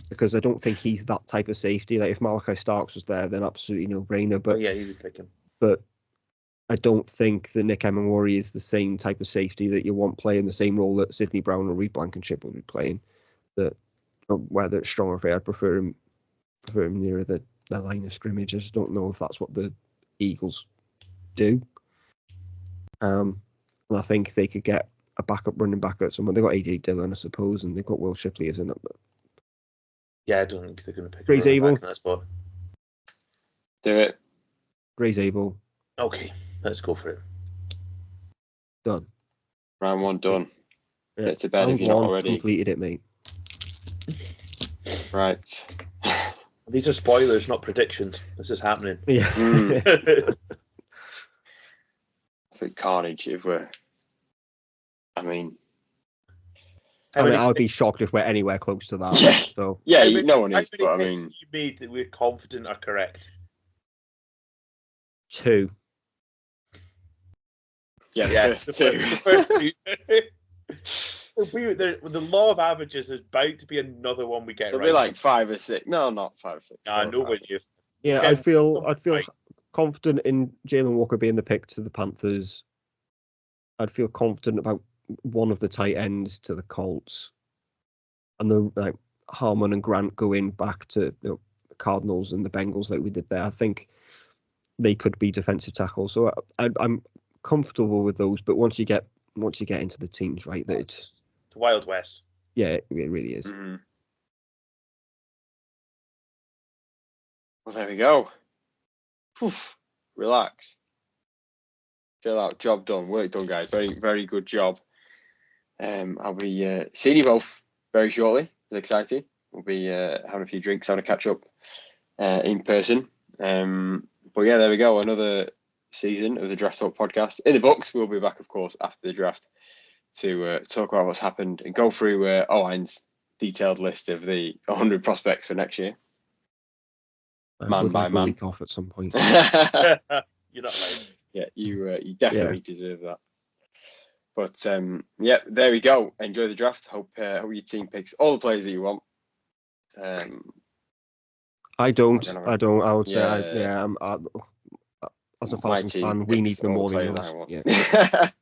because I don't think he's that type of safety. Like if Malachi Starks was there, then absolutely no brainer. But yeah, he would pick him. But I don't think that Nick Emenwari is the same type of safety that you want playing the same role that Sidney Brown or Reed Blankenship will be playing. That whether it's strong or fair, I'd prefer him nearer the line of scrimmage. I just don't know if that's what the Eagles do. And I think they could get a backup running back at someone. They've got AJ Dillon, I suppose, and they've got Will Shipley as an. Yeah, I don't think they're going to pick Grace Abel in that spot. Do it. Grace Abel. Okay, let's go for it. Done. Round one done. Yeah. Get to bed if you're not already. Completed it, mate. Right. These are spoilers, not predictions. This is happening. Yeah. It's like carnage if we're. I mean, I would be shocked if we're anywhere close to that. Yeah. So Yeah, no one is. How But I many picks mean, have you made that we're confident are correct? 2. Yeah, Yeah, first two. The first two. The law of averages is bound to be another one we get There'll right. be like 5 or 6. No, not 5 or 6. Nowhere near. yeah, I'd feel confident in Jalen Walker being the pick to the Panthers. I'd feel confident about one of the tight ends to the Colts, and the Harmon and Grant going back to the Cardinals and the Bengals like we did there. I think they could be defensive tackles, so I'm comfortable with those. But once you get into the teams, right, that it's Wild West. Yeah, it really is. Mm-hmm. Well, there we go. Oof, relax. Chill out. Job done. Work done, guys. Very, very good job. I'll be seeing you both very shortly. It's exciting. We'll be having a few drinks, having a catch up in person. But yeah, there we go. Another season of the Draft Talk podcast in the books. We'll be back, of course, after the draft to talk about what's happened and go through Owen's detailed list of the 100 prospects for next year. Man by man. A week off at some point. You're not lying. Yeah, you definitely deserve that. But yeah, there we go. Enjoy the draft. Hope your team picks all the players that you want. I don't. I would say, as a My Falcons team fan, we need them more than yours.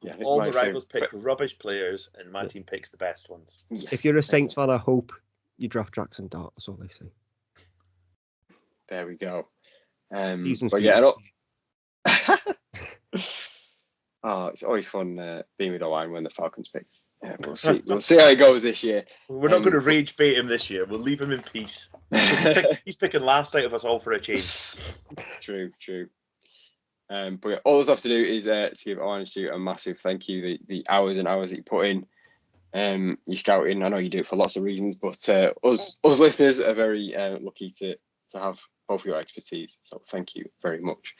Yeah, all the rivals pick rubbish players, and my team picks the best ones. Yes, if you're a Saints fan, I hope you draft Jaxson Dart. That's all they say. There we go. But yeah, oh, it's always fun being with Owen when the Falcons pick. We'll see. We'll see how it goes this year. We're not going to rage bait him this year. We'll leave him in peace. He's picking last out of us all for a change. True. But yeah, all there's left to do is to give Owen and Stu a massive thank you. The hours and hours that you put in, your scouting. I know you do it for lots of reasons, but us listeners are very lucky to have both your expertise. So thank you very much.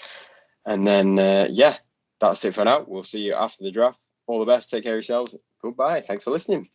And then that's it for now. We'll see you after the draft. All the best. Take care of yourselves. Goodbye. Thanks for listening.